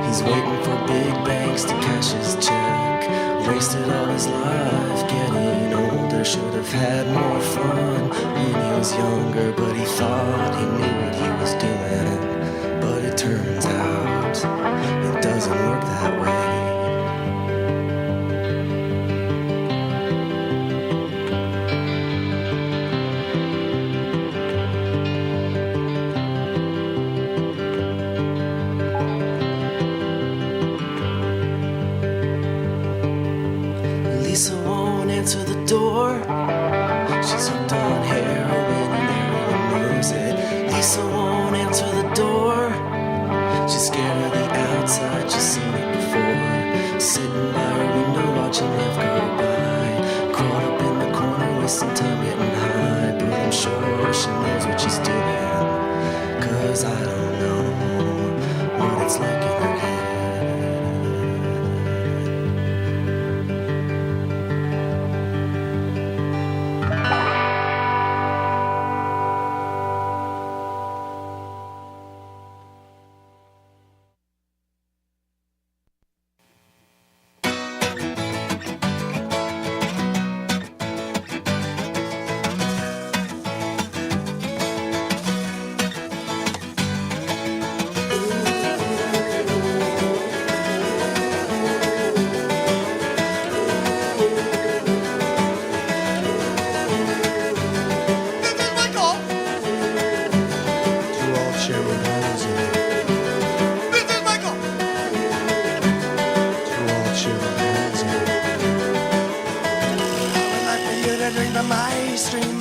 He's waiting for big banks to cash his check. Wasted all his life getting older. Should have had more fun when he was younger. But he thought he knew what he was doing. But it turns out it doesn't work that way. Lisa won't answer the door. She's hooked on heroin and everyone knows it. Lisa won't answer the door. She's scared of the outside, she's seen it before. Sitting by her window watching life go by. Caught up in the corner, wasting time getting high. But I'm sure she knows what she's doing, 'cause I don't know what it's like in her head.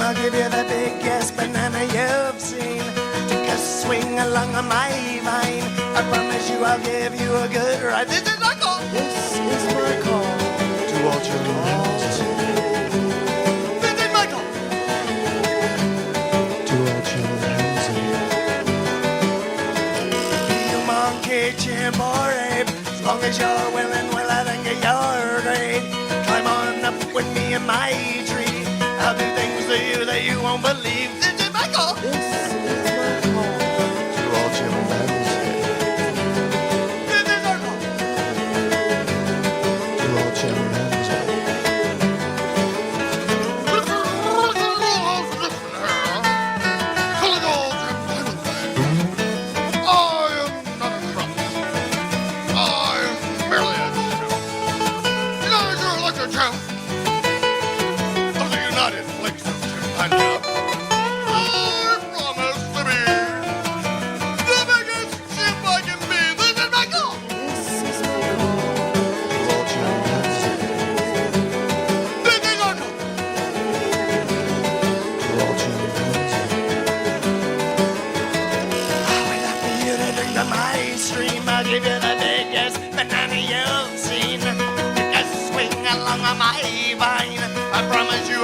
I'll give you the biggest banana you've seen. Take a swing along on my vine. I promise you I'll give you a good ride. This is my call. This is my call to all children. This is my call to all children. Be a monkey, chimp, or ape. As long as you're willing, well, I think you're great. Climb on up with me in my tree. I'll do things to you that you won't believe. This is my call. This is my call to all children. This is our call to all children.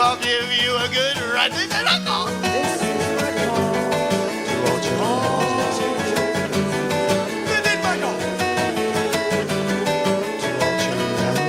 I'll give you a good ride. This is my call. This is my call to all children. This is my call to all children.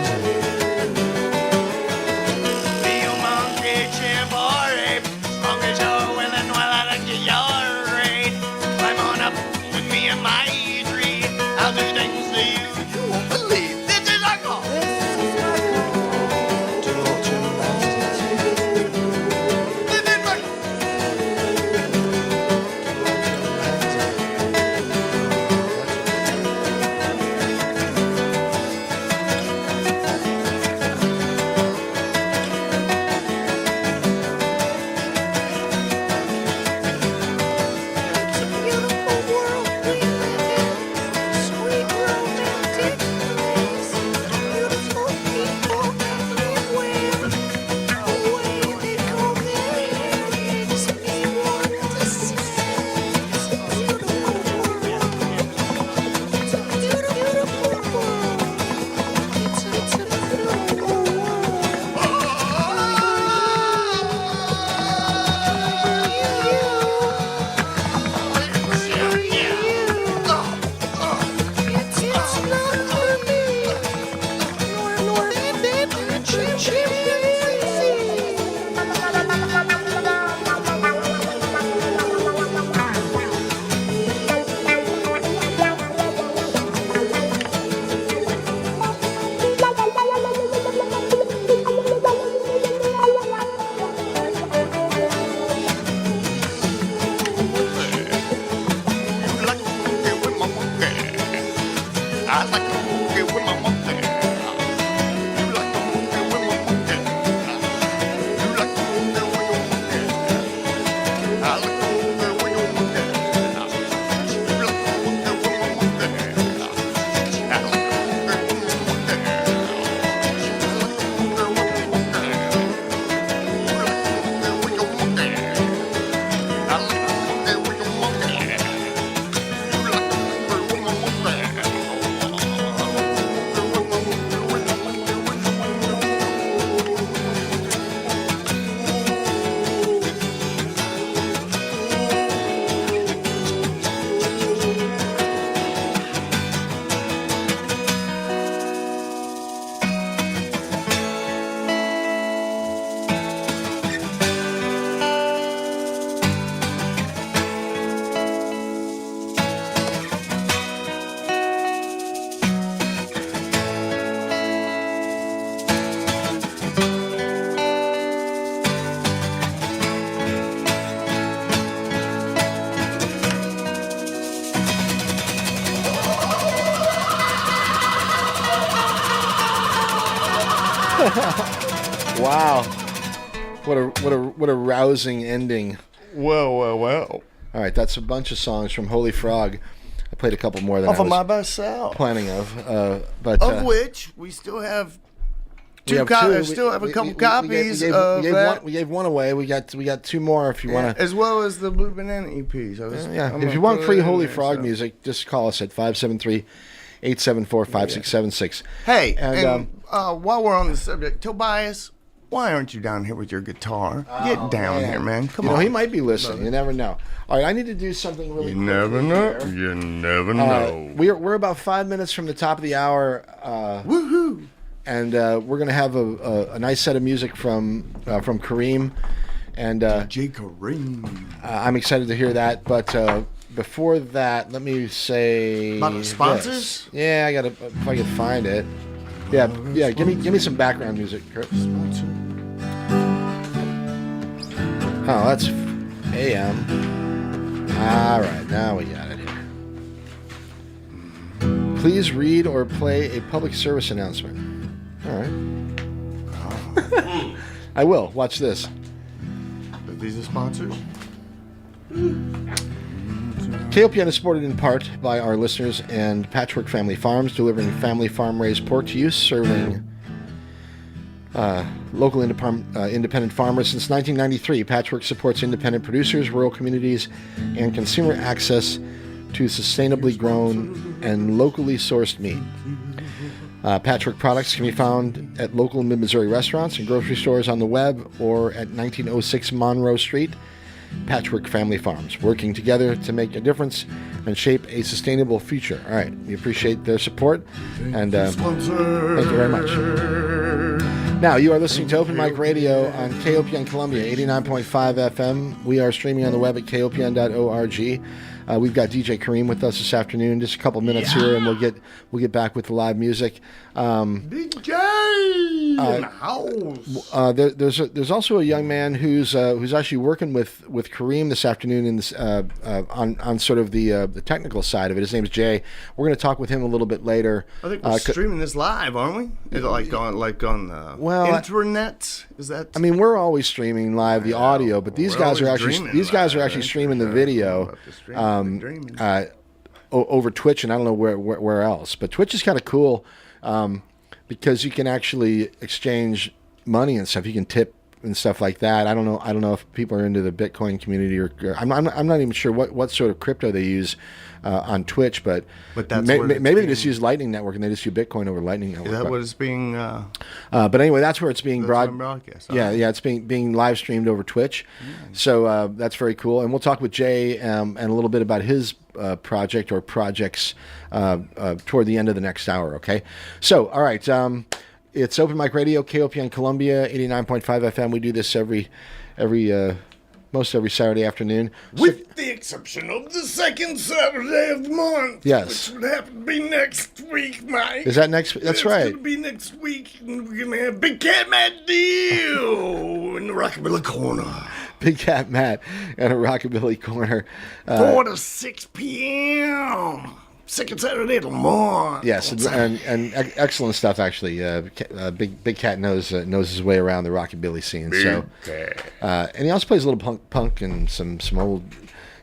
Wow. What a rousing ending. Well. All right, that's a bunch of songs from Holy Frog. I played a couple more than Off I of my was best self. planning of. But Of which we still have we have still have a couple copies of that. We gave one away. We got two more if you want to. As well as the Blue Banana EP. So If you want free Holy Frog music, just call us at 573-874-5676. Hey, And, while we're on the subject, Tobias, why aren't you down here with your guitar? Get down here, man. Come on. He might be listening. You never know. All right, I need to do something really. You never know. here. You never know. We're about 5 minutes from the top of the hour. Woohoo! And we're gonna have a nice set of music from Kareem, and J. Kareem. I'm excited to hear that. But before that, let me say About the sponsors? this. Yeah, I gotta if I can find it. Yeah. Give me some background music, Kurt. Sponsor. Oh, that's AM. All right, now we got it here. Please read or play a public service announcement. All right. I will. Watch this. Are these the sponsors? KOPN is supported in part by our listeners and Patchwork Family Farms, delivering family farm-raised pork to you, serving local independent farmers. Since 1993, Patchwork supports independent producers, rural communities, and consumer access to sustainably grown and locally sourced meat. Patchwork products can be found at local mid-Missouri restaurants and grocery stores on the web or at 1906 Monroe Street. Patchwork Family Farms, working together to make a difference and shape a sustainable future. All right, we appreciate their support, and thank you very much. Now, you are listening to Open Mic Radio on KOPN Columbia, 89.5 FM. We are streaming on the web at kopn.org. We've got DJ Kareem with us this afternoon. Just a couple minutes here, and we'll get back with the live music. DJ in the house. There's also a young man who's actually working with Kareem this afternoon in this on sort of the technical side of it. His name's Jay. We're going to talk with him a little bit later. I think we're streaming this live, aren't we? Is it like on internet? Is that? I mean, we're always streaming live the audio, but these guys are actually streaming the video over Twitch, and I don't know where else. But Twitch is kind of cool because you can actually exchange money and stuff. You can tip and stuff like that. I don't know if people are into the Bitcoin community or I'm not even sure what sort of crypto they use on Twitch, but that's maybe they just use Lightning Network and they just use Bitcoin over Lightning Network. Is that what it's being? But anyway, that's where it's being broadcast. Yeah, it's being live streamed over Twitch. So that's very cool. And we'll talk with Jay and a little bit about his project or projects toward the end of the next hour. Okay. So all right. It's Open Mic Radio, KOPN Columbia, 89.5 FM. We do this most every Saturday afternoon. With the exception of the second Saturday of the month. Yes. Which would happen to be next week, Mike. Is that next? That's right. It's going to be next week, and we're going to have Big Cat Matt Deal in the Rockabilly Corner. Big Cat Matt and a Rockabilly Corner. 4 to 6 p.m. Second Saturday of the month. Yes, and excellent stuff, actually. Big Cat knows his way around the rockabilly scene. And he also plays a little punk and some old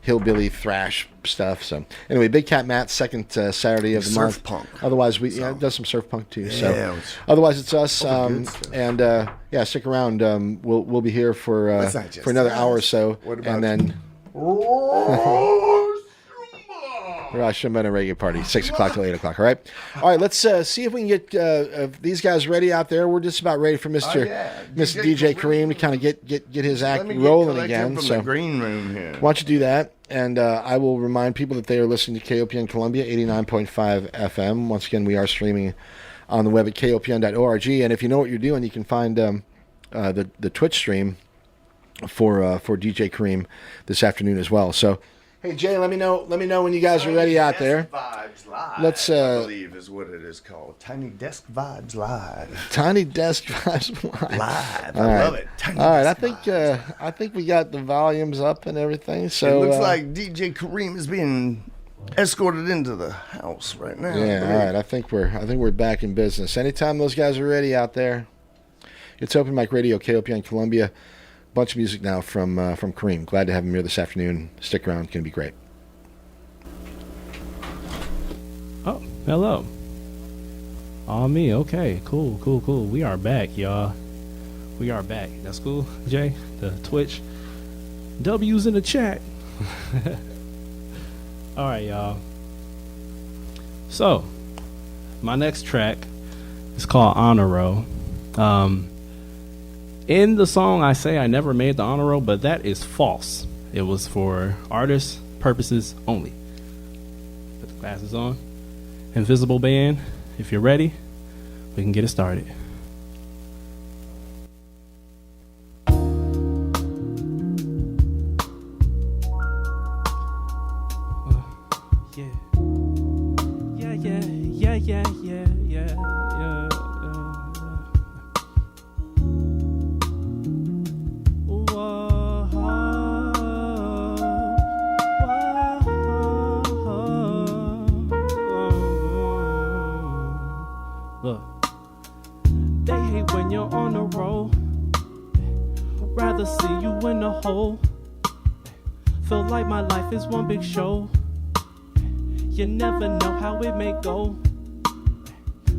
hillbilly thrash stuff. So anyway, Big Cat Matt, second Saturday of the month. Surf punk. Otherwise, does some surf punk too. So otherwise, it's us. And stick around. We'll be here for another hour or so, and then. Rosh Hashanah Reggae Party, 6 o'clock till 8 o'clock. All right. Let's see if we can get these guys ready out there. We're just about ready for Mr. DJ Kareem to kind of get his act rolling again. From so the green room here. Why don't you do that? And I will remind people that they are listening to KOPN Columbia, 89.5 FM. Once again, we are streaming on the web at kopn.org. And if you know what you're doing, you can find the Twitch stream for DJ Kareem this afternoon as well. So. Hey Jay, let me know when you guys are ready out there. Vibes Live, Let's I believe is what it is called. Tiny Desk Vibes Live. Tiny Desk Vibes Live. All I right. love it. Tiny All right, Desk I think we got the volumes up and everything. So it looks like DJ Kareem is being escorted into the house right now. Yeah, all right. I think we're back in business. Anytime those guys are ready out there. It's Open Mic Radio, KOPN Columbia. Bunch of music now from Kareem. Glad to have him here this afternoon. Stick around. It's going to be great. Oh, hello. Oh, me. Okay, cool. We are back, y'all. We are back. That's cool, Jay? The Twitch. W's in the chat. All right, y'all. So, my next track is called Honor Roll. In the song, I say I never made the honor roll, but that is false. It was for artist purposes only. Put the glasses on. Invisible Band, if you're ready, we can get it started. Look, they hate when you're on the roll. Rather see you in the hole. Feel like my life is one big show. You never know how it may go.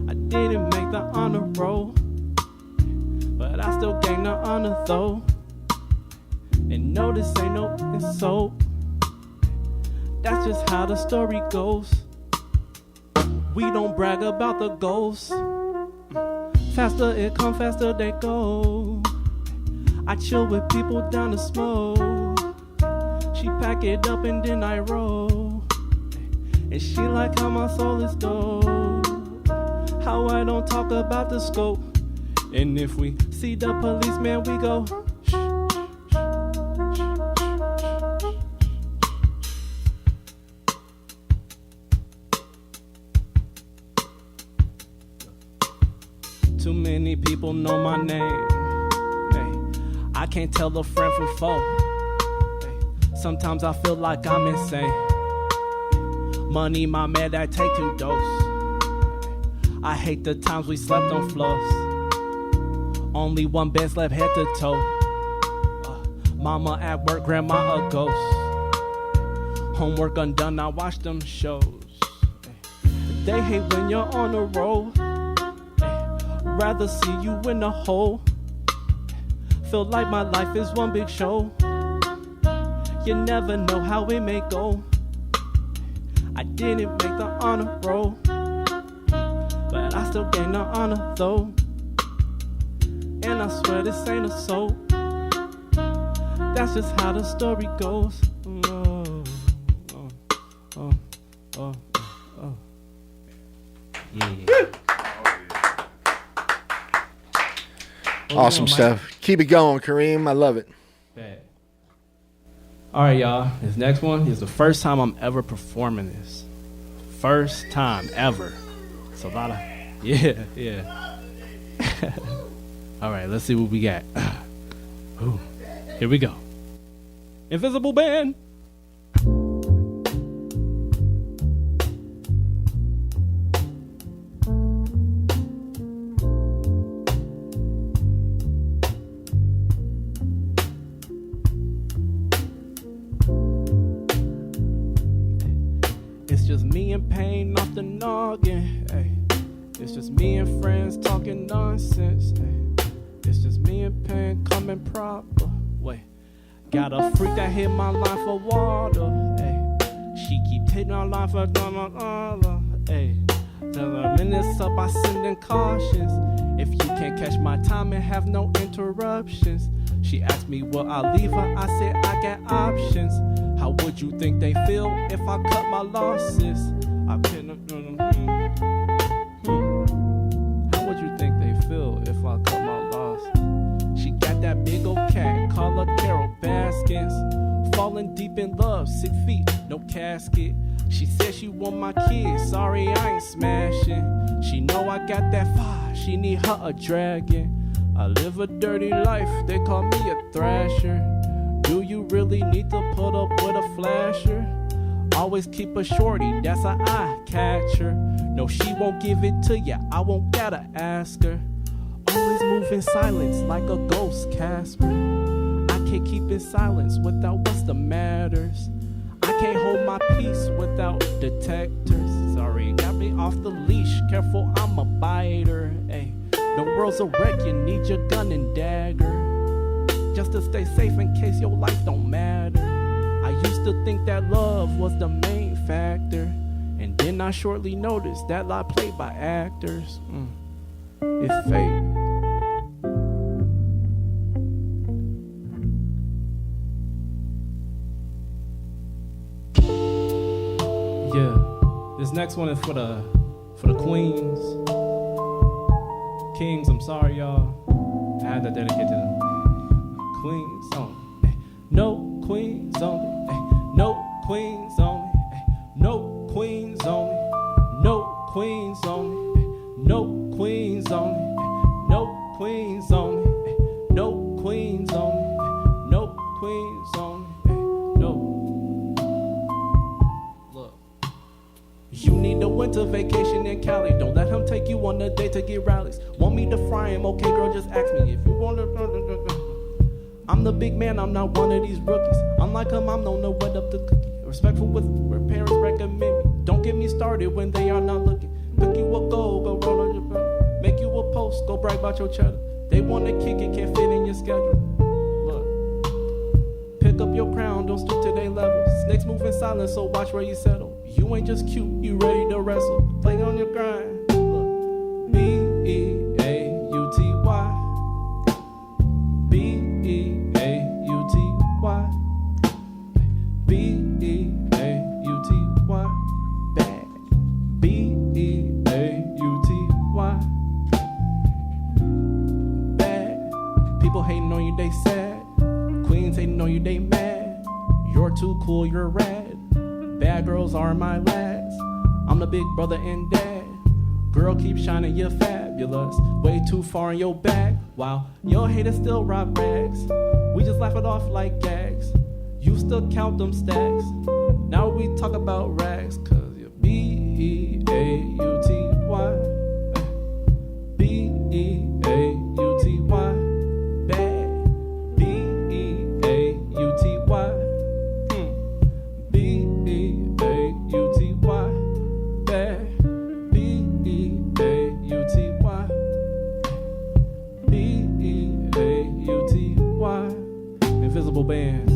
I didn't make the honor roll, but I still gain the honor though. And no, this ain't no insult. That's just how the story goes. We don't brag about the goals. Faster it come, faster they go. I chill with people down the smoke. She pack it up and then I roll. And she like how my soul is dope. How I don't talk about the scope. And if we see the policeman, we go shh, shh, shh. Too many people know my name. Hey, I can't tell a friend from foe. Hey, sometimes I feel like I'm insane. Money, my man, that take 2 dose. I hate the times we slept on floors. Only one bed slept head to toe. Mama at work, grandma a ghost. Homework undone, I watch them shows. They hate when you're on the road. Rather see you in the hole. Feel like my life is one big show. You never know how it may go. I didn't make the honor roll, but I still gain the honor though. And I swear this ain't a soul. That's just how the story goes. Yeah. Awesome stuff. Keep it going, Kareem. I love it. Bad. All right, y'all. This next one is the first time I'm ever performing this. First time ever. It's a lot of... Yeah. All right, let's see what we got. Ooh, here we go. Invisible Band. It's just me and pain off the noggin. Ay. It's just me and friends talking nonsense. Ay. It's just me and pain coming proper. Wait, got a freak that hit my line for water. Ay. She keep hitting my line for dollar. Ay. Till the minutes up, I send in cautions. If you can't catch my time and have no interruptions. She asked me will I leave her, I said I got options. How would you think they feel if I cut my losses? I couldn't. How would you think they feel if I cut my losses? She got that big old cat, call her Carol Baskins. Falling deep in love, 6 feet, no casket. She said she want my kids, sorry I ain't smashing. She know I got that fire, she need her a dragon. I live a dirty life, they call me a thrasher. Do you really need to put up with a flasher? Always keep a shorty, that's a eye catcher. No, she won't give it to ya, I won't gotta ask her. always move in silence like a ghost, Casper. I can't keep in silence without what's the matters. I can't hold my peace without detectors. Sorry, got me off the leash. Careful, I'm a biter. Ay, the world's a wreck, you need your gun and dagger. Just to stay safe in case your life don't matter. I used to think that love was the main factor, and then I shortly noticed that lie played by actors. It's fate. Yeah, this next one is for the queens, kings. I'm sorry, y'all. I had to dedicate to them. Queens only, no queens only, no queens only, no queens only, no queens only, no queens only, no queens only, no queens only, no queens only, no. Look, you need a winter vacation in Cali. Don't let him take you on a date to get rallies. Want me to fry him? Okay, girl, just ask me if you want to. I'm the big man, I'm not one of these rookies. Unlike him, I'm known to wet up the cookie. Respectful with where parents recommend me. Don't get me started when they are not looking. Pick you a goal, go roll on your brother. Make you a post, go brag about your cheddar. They want to kick it, can't fit in your schedule. Look, pick up your crown, don't stoop to their level. Snakes move in silence, so watch where you settle. You ain't just cute, you ready to wrestle. Play on your grind. Look, B-E-A-U-T-Y. B-E-A-U-T-Y. B-E-A-U-T-Y. Bad. B-E-A-U-T-Y. Bad. People hating on you, they sad. Queens hating on you, they mad. You're too cool, you're rad. Bad girls are my lads. I'm the big brother and dad. Girl, keep shining, you're fabulous. Way too far in your bag. Wow, your haters still rock rags. We just laugh it off like gags. You still count them stacks. Now we talk about rags, cause you're B-E-A-U-T-Y. B-E-A-U-T-Y. Bad. B-E-A-U-T-Y. B-E-A-U-T-Y. Bad. B-E-A-U-T-Y. B-E-A-U-T-Y. Invisible band.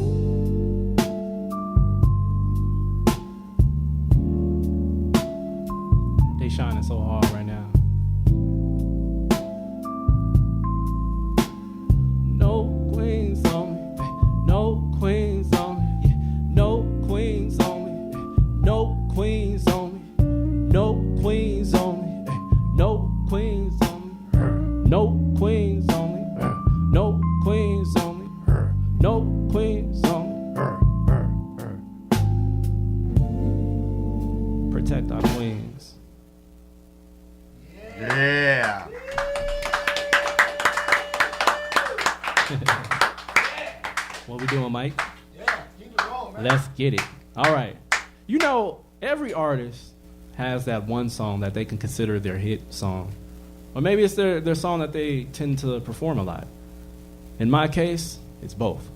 They shining so hard right now. No queens on me. No queens on me. Yeah. No queens on me. No queens on me. No queens on me. No queens on me. No queens on me. No queens on me. No queens on me. Protect our queens. Yeah. What we doing, Mike? Yeah, keep it going, man. Let's get it. All right. You know, every artist has that one song that they can consider their hit song. Or maybe it's their song that they tend to perform a lot. In my case, it's both.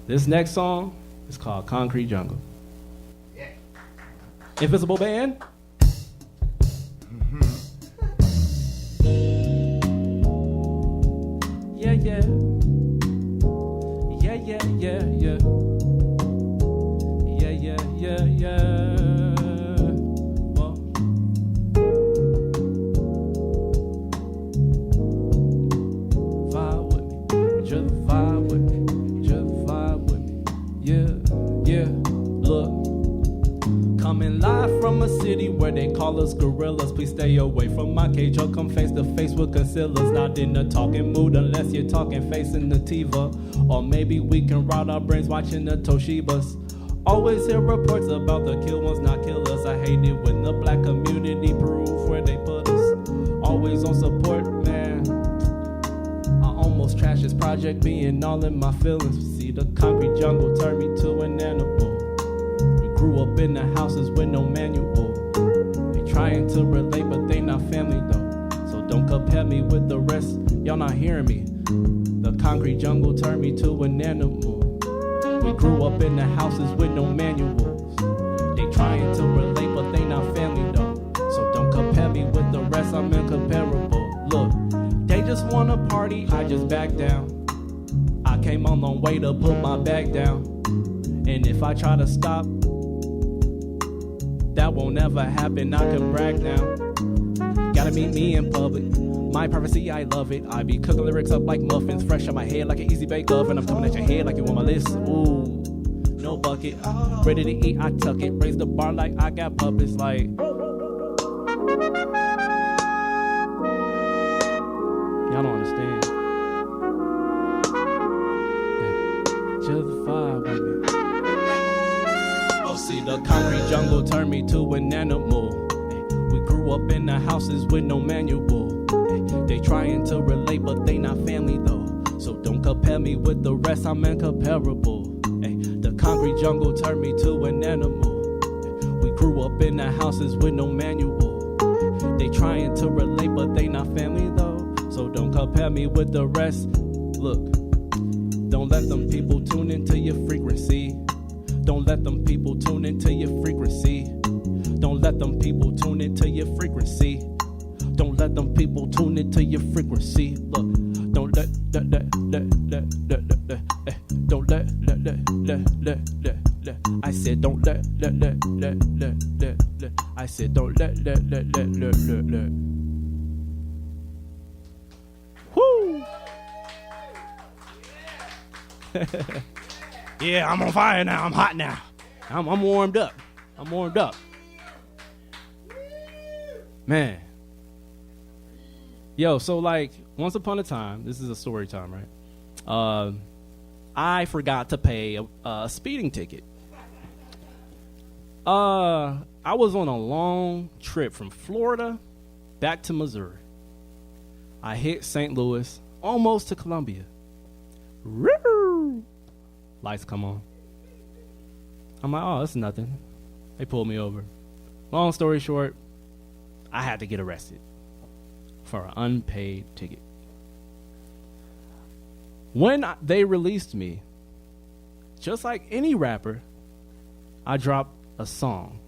This next song is called Concrete Jungle. Yeah. Invisible Band. Yeah, yeah. Yeah, yeah, yeah, yeah. Yeah, yeah, yeah, yeah. Well. Vibe with me. Just vibe with me. Just vibe with me. Yeah, yeah. Look. Coming live from a city where they call us gorillas. Please stay away from my cage or come face to face with concealers. Not in a talking mood unless you're talking facing the Tiva. Or maybe we can rot our brains watching the Toshibas. Always hear reports about the kill ones, not killers. I hate it when the black community prove where they put us. Always on support, man. I almost trashed this project being all in my feelings. See, the concrete jungle turned me to an animal. Grew up in the houses with no manual. They trying to relate, but they not family though. So don't compare me with the rest. Y'all not hearing me. The concrete jungle turned me to an animal. We grew up in the houses with no manuals. They trying to relate, but they not family though. So don't compare me with the rest, I'm incomparable. Look, they just wanna party, I just back down. I came a long way to put my back down. And if I try to stop, that won't ever happen, I can brag now. Gotta meet me in public. My privacy, I love it. I be cooking lyrics up like muffins, fresh on my head like an easy bake oven. I'm coming at your head like you on my list. Ooh, no bucket. Ready to eat, I tuck it. Raise the bar like I got puppets. Like, y'all don't understand. Yeah. Just vibe with me. Oh, see, the concrete jungle turned me to an animal. We grew up in the houses with no manual. They trying to relate, but they not family though. So don't compare me with the rest, I'm incomparable. The concrete jungle turned me to an animal. We grew up in the houses with no manual. They trying to relate, but they not family though. So don't compare me with the rest. Look, don't let them people tune into your frequency. Don't let them people tune into your frequency. Don't let them people tune into your frequency. Don't let them people tune into your frequency. Look, don't let don't let I said don't let I said don't let Woo! Yeah, I'm on fire now. I'm hot now. I'm warmed up. I'm warmed up. Man. Yo, so like once upon a time, this is a story time, right? I forgot to pay a speeding ticket. I was on a long trip from Florida back to Missouri. I hit St. Louis, almost to Columbia. Lights come on. I'm like, oh, it's nothing. They pulled me over. Long story short, I had to get arrested for an unpaid ticket. When they released me, just like any rapper, I dropped a song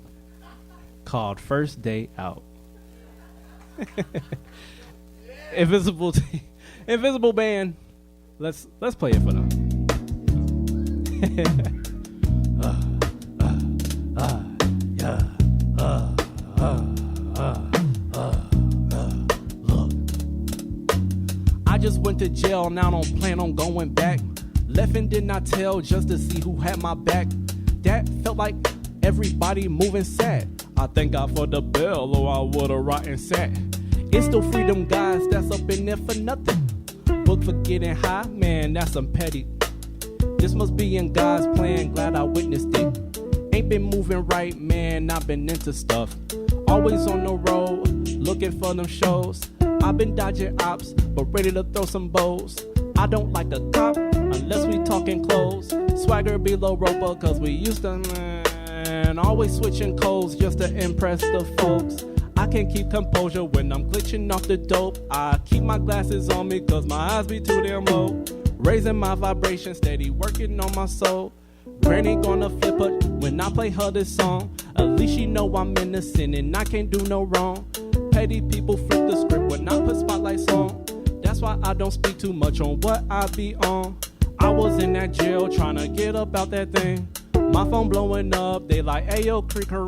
called First Day Out. Invisible Band, let's play it for them. I just went to jail, now don't plan on going back. Left and did not tell just to see who had my back. That felt like everybody moving sad. I thank God for the bell or I would've rotten sat. It's still freedom guys that's up in there for nothing. Book for getting high, man, that's some petty. This must be in God's plan, glad I witnessed it. Ain't been moving right, man, I've been into stuff. Always on the road, looking for them shows. I've been dodging ops, but ready to throw some bows. I don't like a cop, unless we talking clothes. Swagger below roper, cause we used to, man. Always switching codes just to impress the folks. I can't keep composure when I'm glitching off the dope. I keep my glasses on me, cause my eyes be too damn low. Raising my vibration, steady working on my soul. Granny gonna flip her when I play her this song. At least she know I'm innocent and I can't do no wrong. Petty people flip the script when I put spotlights on. That's why I don't speak too much on what I be on. I was in that jail trying to get up out that thing. My phone blowing up, they like, ayo, freaker,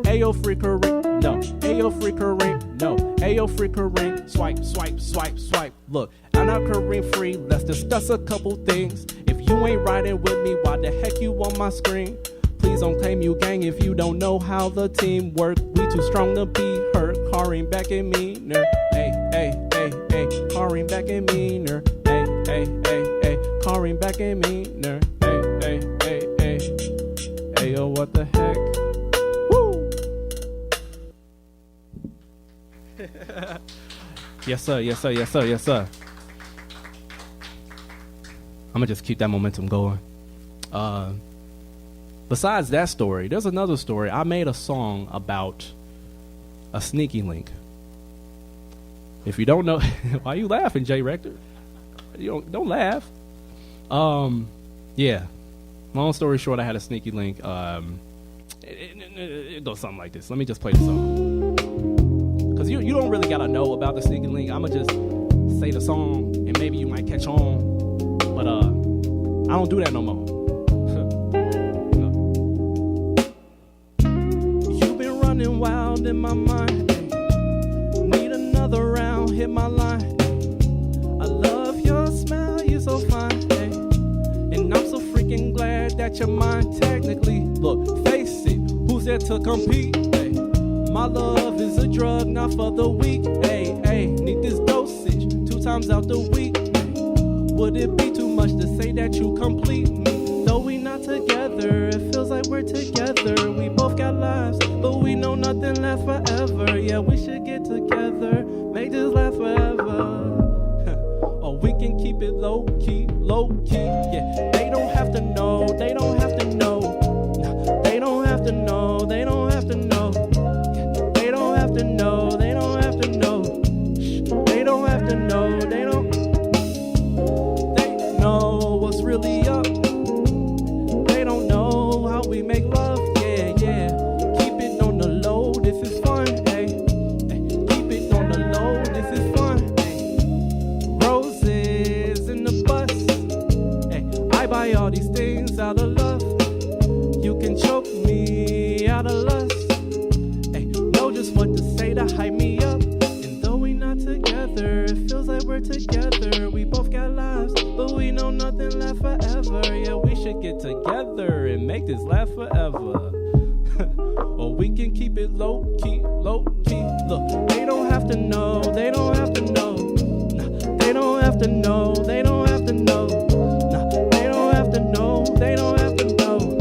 ayo, freaker, no, ayo, freaker, no, ayo, freaker, swipe, swipe, swipe, swipe. Look, I'm not Kareem free, let's discuss a couple things. If you ain't riding with me, why the heck you on my screen? Please don't claim you gang if you don't know how the team work. We too strong to be hurt. Kareem back in meaner. Hey, hey, hey, hey. Kareem back in meaner. Hey, hey, hey, hey. Kareem back in meaner. Hey, hey, hey, hey. Hey, yo, what the heck? Woo! Yes, sir, yes, sir, yes, sir, yes, sir. I'm gonna just keep that momentum going. Besides that story, there's another story. I made a song about a sneaky link. If you don't know, why you laughing, Jay Rector? You don't laugh. Yeah. Long story short, I had a sneaky link. It goes something like this. Let me just play the song. Because you don't really got to know about the sneaky link. I'm going to just say the song, and maybe you might catch on. But I don't do that no more. You've been running wild in my mind. Need another round, hit my line. I love your smile, you're so fine. And I'm so freaking glad that you're mine technically. Look, face it, who's there to compete? Ay, my love is a drug, not for the weak. Ay, ay, need this dosage 2 times out the week. Ay, would it be too much to say that you complete me? Though we not together, it feels like we're together. We both got lives, but we know nothing lasts forever. Yeah, we should get together, make this last forever. Or we can keep it low key, yeah. They don't have to know, they don't have to know. They don't have to know, they don't have to know. They don't have to know, they don't have to know. They don't have to know, they don't. They know what's really up. They don't know how we make love, yeah, yeah. Keep it on the low, this is fun, hey. Keep it on the low, this is fun. Roses in the bus. Hey, I buy all these things out of love. You can choke me out of lust. Hey, know just what to say to hype me up. And though we not together, it feels like we're together. We both got lives, but we know nothing lasts forever. Yeah, we should get together and make this last forever. Or we can keep it low key, low key. Look, they don't have to know, they don't have to know. They don't have to know, they don't have to know. Nah, they don't have to know, they don't have to know.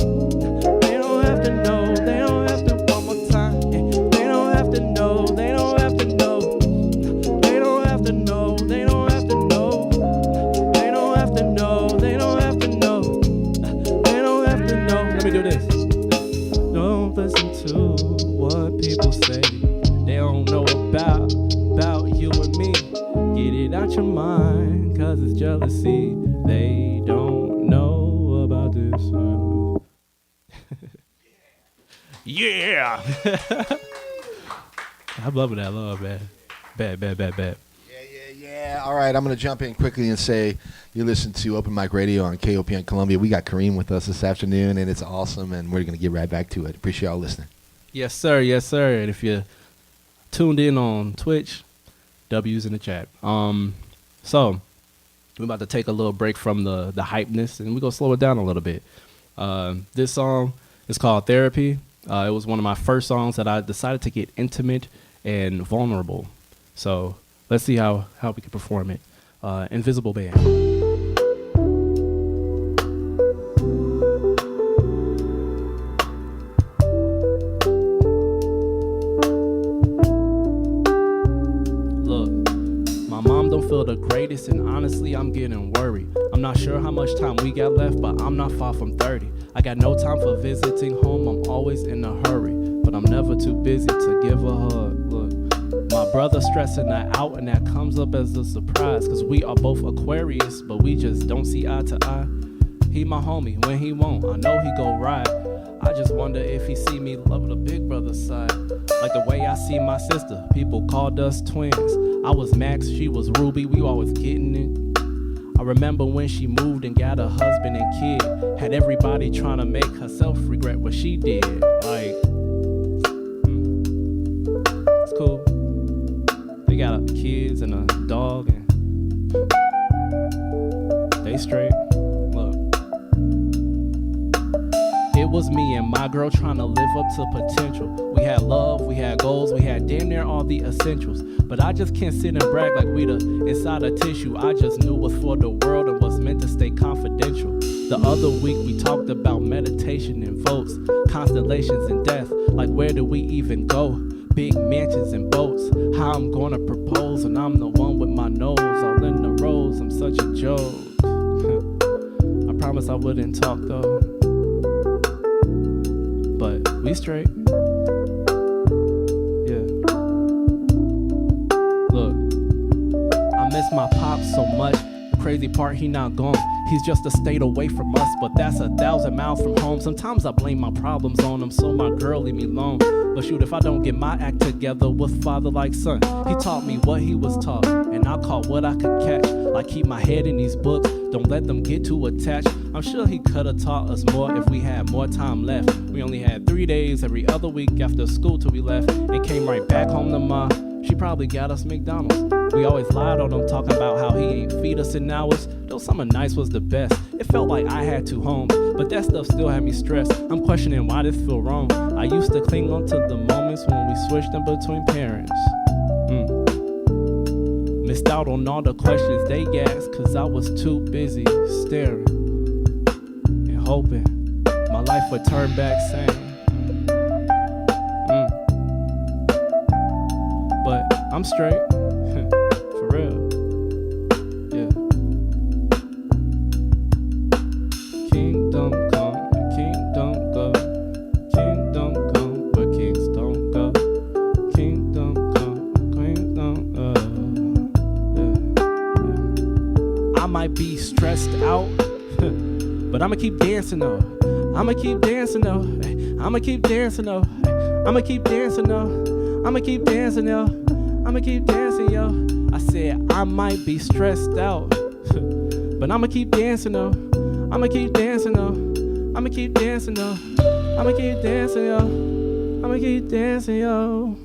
They don't have to know, they don't have to. One more time. They don't have to know, they don't have to know. They don't have to know, they don't have to know. They don't have to know, they don't have to know. They don't have to know. Let me do this. Don't listen to what people say. They don't know about you and me. Get it out your mind, cause it's jealousy. They don't know about this. Yeah! I'm loving that love, man. Bad. Yeah. All right, I'm going to jump in quickly and say you listen to Open Mic Radio on KOPN Columbia. We got Kareem with us this afternoon, and it's awesome, and we're going to get right back to it. Appreciate y'all listening. Yes, sir. And if you're tuned in on Twitch, W's in the chat. So we're about to take a little break from the hypeness, and we're going to slow it down a little bit. This song is called Therapy. It was one of my first songs that I decided to get intimate and vulnerable. So let's see how we can perform it. Invisible Band. Feel the greatest, and honestly I'm getting worried. I'm not sure how much time we got left, but I'm not far from 30. I got no time for visiting home, I'm always in a hurry, but I'm never too busy to give a hug. Look, my brother stressing that out, and that comes up as a surprise, cause we are both Aquarius, but we just don't see eye to eye. He my homie when he won't, I know he go ride. I just wonder if he see me love the big brother side, like the way I see my sister. People called us twins. I was Max, she was Ruby, we always getting it. I remember when she moved and got a husband and kid. Had everybody trying to make herself regret what she did. Like, it's cool. They got kids and a dog, and they straight. Look, it was me and my girl trying to live up to potential. We had love, we had goals, we had damn near all the essentials. But I just can't sit and brag like we the inside a tissue. I just knew was for the world and was meant to stay confidential. The other week we talked about meditation and votes, constellations and death, like where do we even go? Big mansions and boats, how I'm gonna propose, and I'm the one with my nose all in the rose. I'm such a joke. I promise I wouldn't talk though, but we straight. Yeah. Look, my pop so much. The crazy part, he not gone. He's just a state away from us, but that's 1,000 miles from home. Sometimes I blame my problems on him, so my girl leave me alone. But shoot, if I don't get my act together with father like son, he taught me what he was taught, and I caught what I could catch. Like keep my head in these books, don't let them get too attached. I'm sure he could've taught us more if we had more time left. We only had 3 days every other week after school till we left, and came right back home to Ma. She probably got us McDonald's. We always lied on him, talking about how he ain't feed us in hours. Though summer nights was the best, it felt like I had 2 homes, but that stuff still had me stressed. I'm questioning why this feel wrong. I used to cling on to the moments when we switched in between parents. Missed out on all the questions they asked, cause I was too busy staring and hoping my life would turn back sane. But I'm straight, for real, yeah. Kingdom come and kingdom go. Kingdom come where kings don't go. Kingdom come and kingdom yeah. I might be stressed out, but I'ma keep dancing though. I'ma keep dancing though. I'ma keep dancing though. I'ma keep dancing though. I'ma keep dancing, yo. I'ma keep dancing, yo. I said I might be stressed out, but I'ma keep dancing, though. I'ma keep dancing, though. I'ma keep dancing, though. I'ma keep dancing, yo. I'ma keep dancing, yo.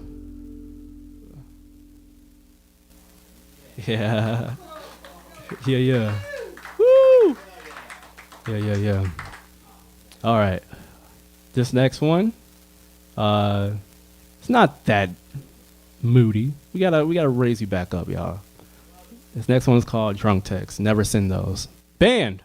Yeah. Yeah. Woo! Yeah. All right. This next one, it's not that moody. We gotta raise you back up, y'all. This next one is called Drunk Text. Never send those. Band.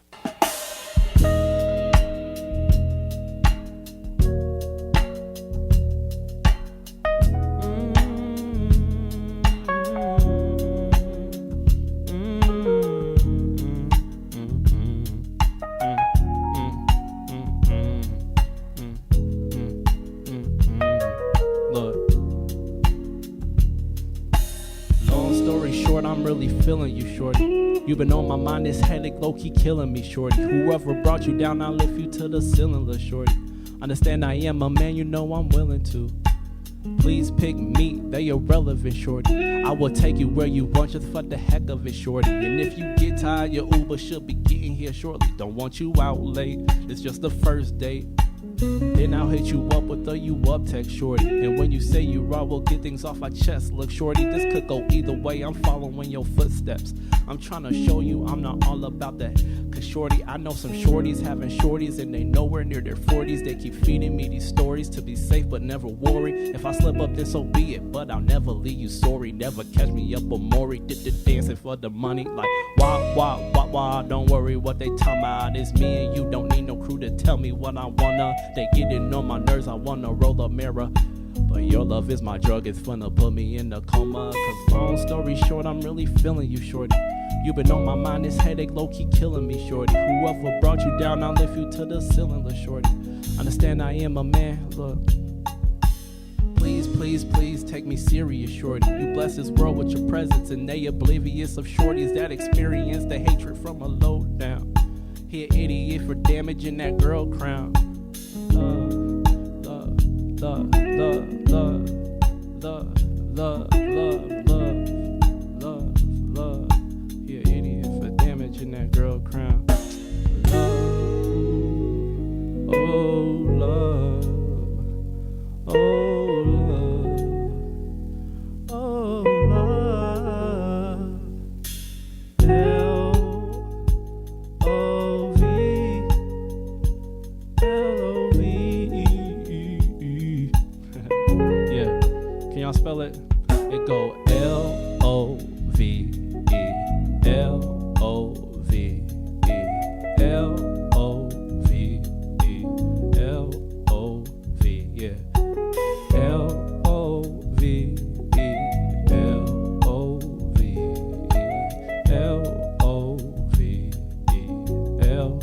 Feeling you, shorty. You've been on my mind, this headache low-key killing me, shorty. Whoever brought you down, I'll lift you to the ceiling, little shorty. Understand I am a man, you know I'm willing to. Please pick me, they irrelevant, shorty. I will take you where you want, just for the heck of it, shorty. And if you get tired, your Uber should be getting here shortly. Don't want you out late, it's just the first date. Then I'll hit you up with a you up text, shorty. And when you say you raw, we'll get things off my chest. Look, shorty, this could go either way. I'm following your footsteps. I'm trying to show you I'm not all about that. Cause shorty, I know some shorties having shorties and they nowhere near their 40s. They keep feeding me these stories to be safe but never worry. If I slip up, then so be it. But I'll never leave you sorry. Never catch me up on Maury. Dancing for the money. Like, wah. Don't worry what they talking about. It's me and you. Don't need no crew to tell me what I wanna. They getting on my nerves. I wanna roll a mirror. But your love is my drug, it's finna put me in a coma. Cause long story short, I'm really feeling you, shorty. You been on my mind, this headache low-key killing me, shorty. Whoever brought you down, I'll lift you to the ceiling, little shorty. Understand I am a man, look. Please take me serious, shorty. You bless this world with your presence, and they oblivious of shorties that experience the hatred from a low down. He an idiot for damaging that girl crown. Love. He an idiot for damaging that girl crown. Love. Spell it. It go L-O-V-E, L-O-V-E, L-O-V-E, L-O-V, yeah. L-O-V-E, L-O-V-E, L-O-V-E, L,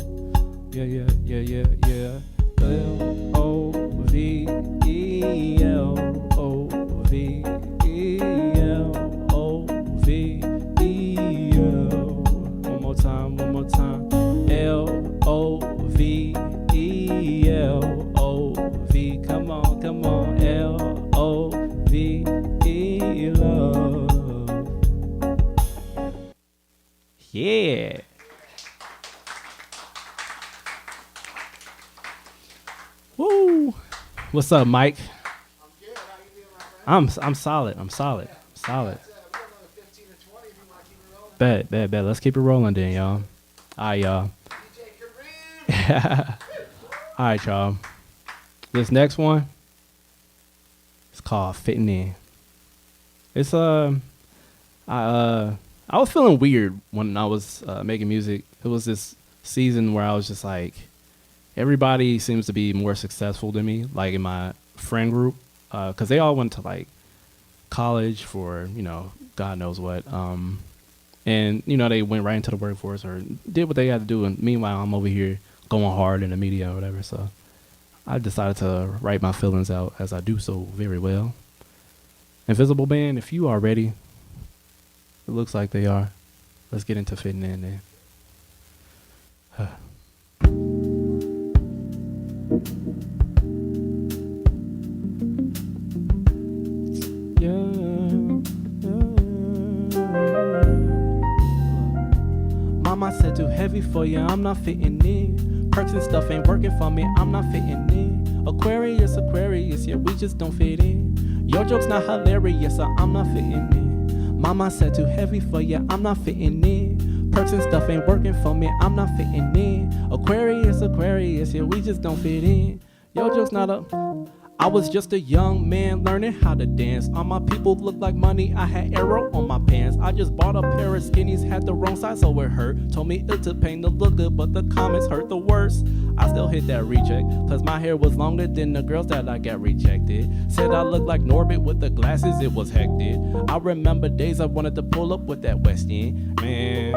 yeah. L-O-V-E, L-O-V-E, L-O-V-E, What's up, Mike? I'm solid. I'm solid. Solid. Bet. Let's keep it rolling then, y'all. All right, y'all. All right, y'all. This next one, it's called Fitting In. It's I was feeling weird when I was making music. It was this season where I was just like, everybody seems to be more successful than me, like in my friend group, because they all went to like college for, God knows what. And, they went right into the workforce or did what they had to do. And meanwhile, I'm over here going hard in the media or whatever. So I decided to write my feelings out as I do so very well. Invisible Band, if you are ready, it looks like they are. Let's get into Fitting In then. Mama said too heavy for you, I'm not fitting in. Perks and stuff ain't working for me, I'm not fitting in. Aquarius, yeah, we just don't fit in. Your joke's not hilarious, so I'm not fitting in. Mama said too heavy for you, I'm not fitting in. Perks and stuff ain't working for me, I'm not fitting in. Aquarius, yeah, we just don't fit in. Your joke's not up. I was just a young man learning how to dance. All my people looked like money, I had arrow on my pants. I just bought a pair of skinnies, had the wrong size so it hurt. Told me it's a pain to look good, but the comments hurt the worst. I still hit that reject, cause my hair was longer than the girls that I got rejected. Said I looked like Norbit with the glasses, it was hectic. I remember days I wanted to pull up with that West End, man.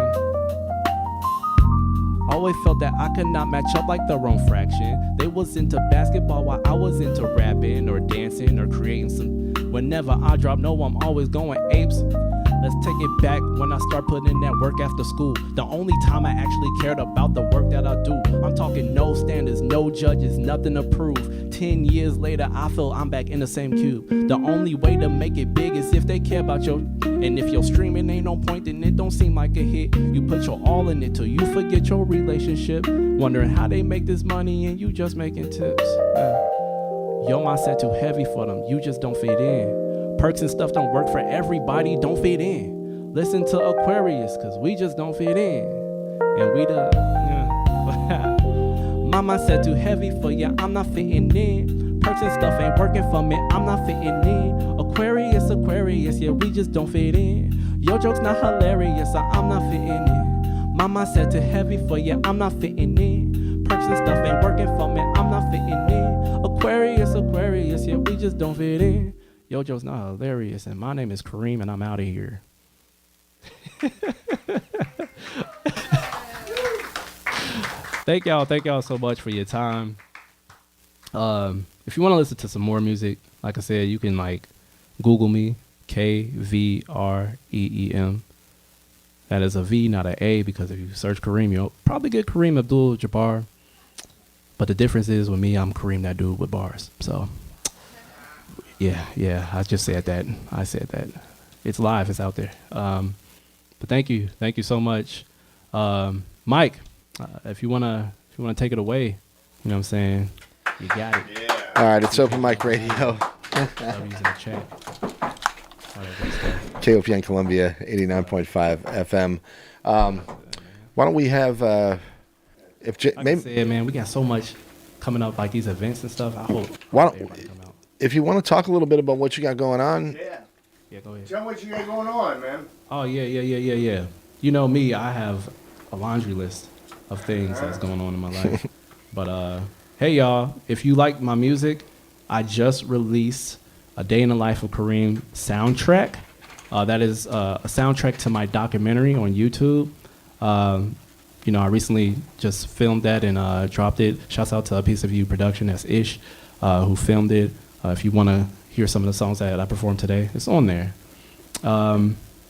Always felt that I could not match up like the wrong fraction. They was into basketball while I was into rapping or dancing or creating some. Whenever I drop, no, I'm always going apes. Let's take it back when I start putting in that work after school. The only time I actually cared about the work that I do. I'm talking no standards, no judges, nothing to prove. 10 years later, I feel I'm back in the same cube. The only way to make it big is if they care about your. And if your streaming ain't on point, then it don't seem like a hit. You put your all in it till you forget your relationship. Wondering how they make this money and you just making tips. Your mindset too heavy for them, you just don't fit in. Perks and stuff don't work for everybody, don't fit in. Listen to Aquarius, cause we just don't fit in. And we the, My mindset too heavy for ya, I'm not fitting in. Perks and stuff ain't working for me, I'm not fitting in. Aquarius, yeah, we just don't fit in. Your joke's not hilarious, so I'm not fitting in. My mindset too heavy for ya, I'm not fitting in. Perks and stuff ain't working for me, I'm not fitting in. Aquarius, yeah, we just don't fit in. Your joke's not hilarious, and my name is Kareem, and I'm out of here. Thank y'all so much for your time. If you want to listen to some more music, like I said, you can like Google me, Kvreem. That is a V, not an A, because if you search Kareem, you'll probably get Kareem Abdul-Jabbar. But the difference is with me, I'm Kareem that dude with bars. So, yeah, I just said that. I said that. It's live, it's out there. But thank you so much, Mike. If you wanna take it away, you know what I'm saying. You got it. Yeah. All right, it's Open Mic Radio. I'm using the chat. KOPN Columbia, 89.5 FM. Why don't we have, Like I said, man, we got so much coming up, like these events and stuff. I hope everybody come out. if you want to talk a little bit about what you got going on. Yeah, go ahead. Tell me what you got going on, man. Oh, yeah. You know me, I have a laundry list of things that's going on in my life. But, hey, y'all, if you like my music, I just released A Day in the Life of Kareem soundtrack. That is a soundtrack to my documentary on YouTube. I recently just filmed that and dropped it. Shouts out to A Piece of You Production, that's Ish, who filmed it. If you want to hear some of the songs that I performed today, it's on there.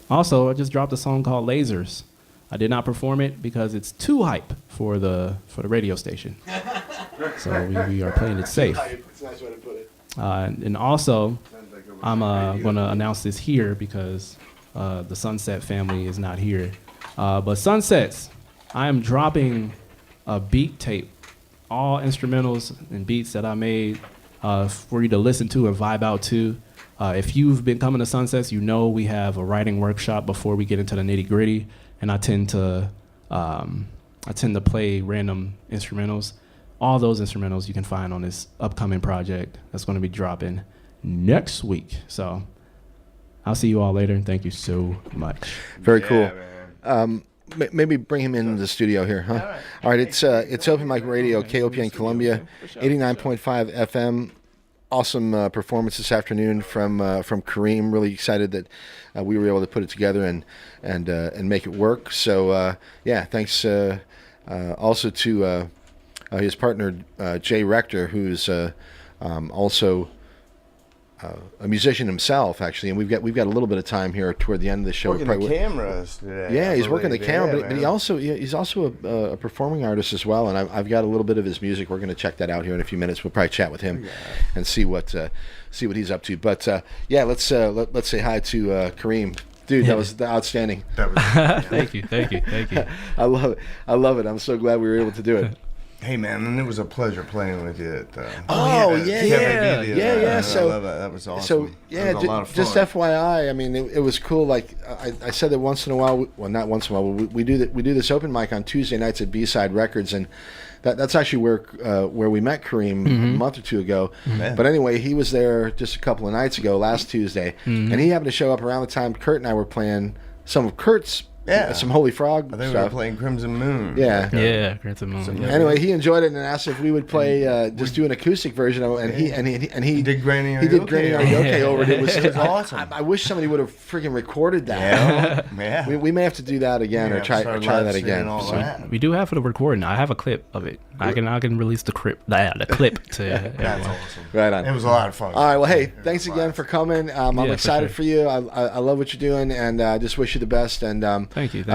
Also, I just dropped a song called Lasers. I did not perform it because it's too hype for the radio station. So we are playing it safe. It's a nice way to put it. And also, I'm going to announce this here because the Sunset family is not here. But Sunsets, I am dropping a beat tape, all instrumentals and beats that I made for you to listen to and vibe out to. If you've been coming to Sunsets, you know we have a writing workshop before we get into the nitty gritty, and I tend to play random instrumentals. All those instrumentals you can find on this upcoming project that's going to be dropping next week. So I'll see you all later, and thank you so much. Very cool. Maybe bring him into the studio here, huh? All right, it's Open Mic Radio, KOPN Columbia, 89.5 FM. Awesome performance this afternoon from Kareem. Really excited that we were able to put it together and make it work. So yeah, thanks also to his partner Jay Rector, who's also a musician himself, actually, and we've got a little bit of time here toward the end of the show. Working the cameras today. Yeah, he's working the camera, Yeah, but he's also a performing artist as well. And I've got a little bit of his music. We're going to check that out here in a few minutes. We'll probably chat with him and see what he's up to. But yeah, let's say hi to Kareem. Dude, that was outstanding. Thank you. I love it. I'm so glad we were able to do it. Hey man, and it was a pleasure playing with you at yeah. So I love it. That was awesome. So yeah, it was a lot of fun. just FYI, I mean, it was cool. Like I said that once in a while. Well, not once in a while. We do this open mic on Tuesday nights at B-Side Records, and that's actually where we met Kareem a month or two ago. Mm-hmm. But anyway, he was there just a couple of nights ago, last Tuesday, and he happened to show up around the time Kurt and I were playing some of Kurt's. Yeah, some Holy Frog I think stuff. We were playing Crimson Moon. Yeah, Crimson Moon. Yeah. Anyway, he enjoyed it and asked if we would play, just do an acoustic version of it. And he did Granny Karaoke. He did Granny Karaoke over it. It was awesome. I wish somebody would have freaking recorded that. Yeah. We may have to do that again or try that again. We do have the recording. I have a clip of it. I can release the clip to That's awesome. Right on. It was a lot of fun. All right. Well, hey, thanks again for coming. I'm excited for you. I love what you're doing, and I just wish you the best. And thank you.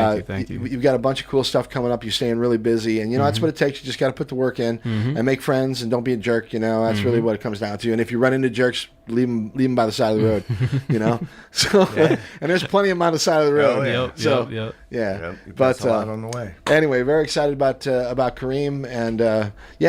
You've got a bunch of cool stuff coming up. You're staying really busy, and that's what it takes. You just got to put the work in and make friends, and don't be a jerk. That's really what it comes down to. And if you run into jerks, leave them by the side of the road. So and there's plenty of them on the side of the road. But a lot on the way. Anyway, very excited about Kareem, and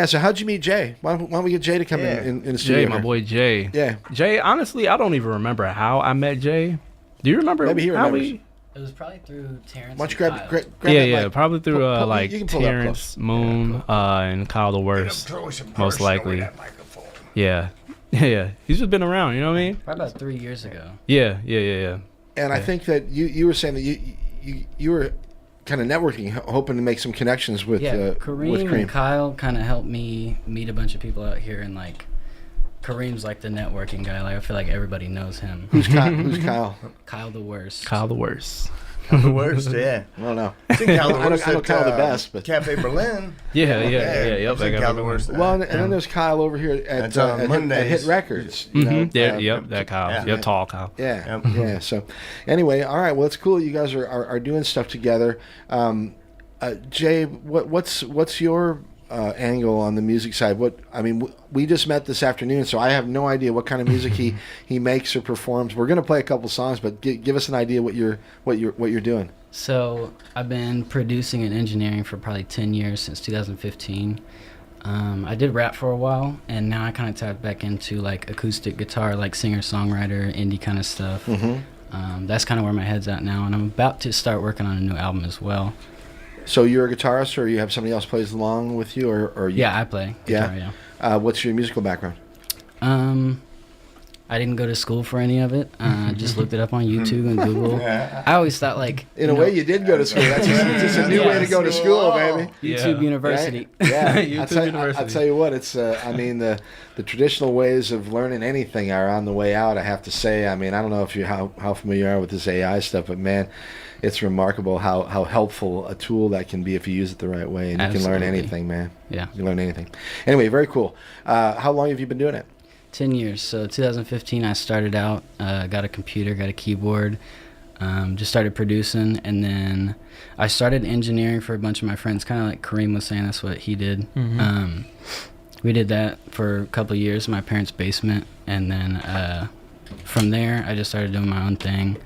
so how'd you meet Jay? Why don't we get Jay to come in the studio? Jay, my boy Jay. Yeah, Jay. Honestly, I don't even remember how I met Jay. Do you remember? Maybe he remembers. It was probably through Terrence. Why don't you grab that mic? Probably through you can pull Terrence, Moon, and Kyle the Worst, most likely. Yeah. He's just been around, you know what I mean? Probably about 3 years ago. Yeah. And I think that you were saying that you were kind of networking, hoping to make some connections with Kareem and Kyle kind of helped me meet a bunch of people out here, and like Kareem's like the networking guy. Like I feel like everybody knows him. Who's Kyle? Kyle the Worst. Kyle the Worst. The worst, yeah. I don't know. I think Kyle the Worst. I know Kyle the best, but Cafe Berlin. Yeah. Yep. Kyle the Worst. Well, and then there's Kyle over here at Hit Records. That Kyle. Yeah, tall Kyle. Yeah. So, anyway, all right. Well, it's cool. You guys are doing stuff together. Jay, what's your angle on the music side? We just met this afternoon, so I have no idea what kind of music he makes or performs. We're gonna play a couple songs, but give us an idea what you're doing. So I've been producing and engineering for probably 10 years, since 2015. I did rap for a while, and now I kind of tapped back into like acoustic guitar, like singer-songwriter, indie kind of stuff. That's kind of where my head's at now, and I'm about to start working on a new album as well. So you're a guitarist, or you have somebody else plays along with you, or you? Yeah, I play guitar. Yeah. What's your musical background? I didn't go to school for any of it. Just looked it up on YouTube and Google. I always thought like in a way you did go to school. That's just a new way to go to school, baby. YouTube University. Right? Yeah, YouTube University. I'll tell you what. It's the traditional ways of learning anything are on the way out. I have to say. I mean, I don't know if how familiar you are with this AI stuff, but man, it's remarkable how helpful a tool that can be if you use it the right way, and you can learn anything, man. Yeah, you can learn anything. Anyway, very cool. How long have you been doing it? 10 years. So 2015 I started out, got a computer, got a keyboard, just started producing, and then I started engineering for a bunch of my friends, kind of like Kareem was saying. That's what he did. We did that for a couple of years in my parents' basement, and then from there I just started doing my own thing.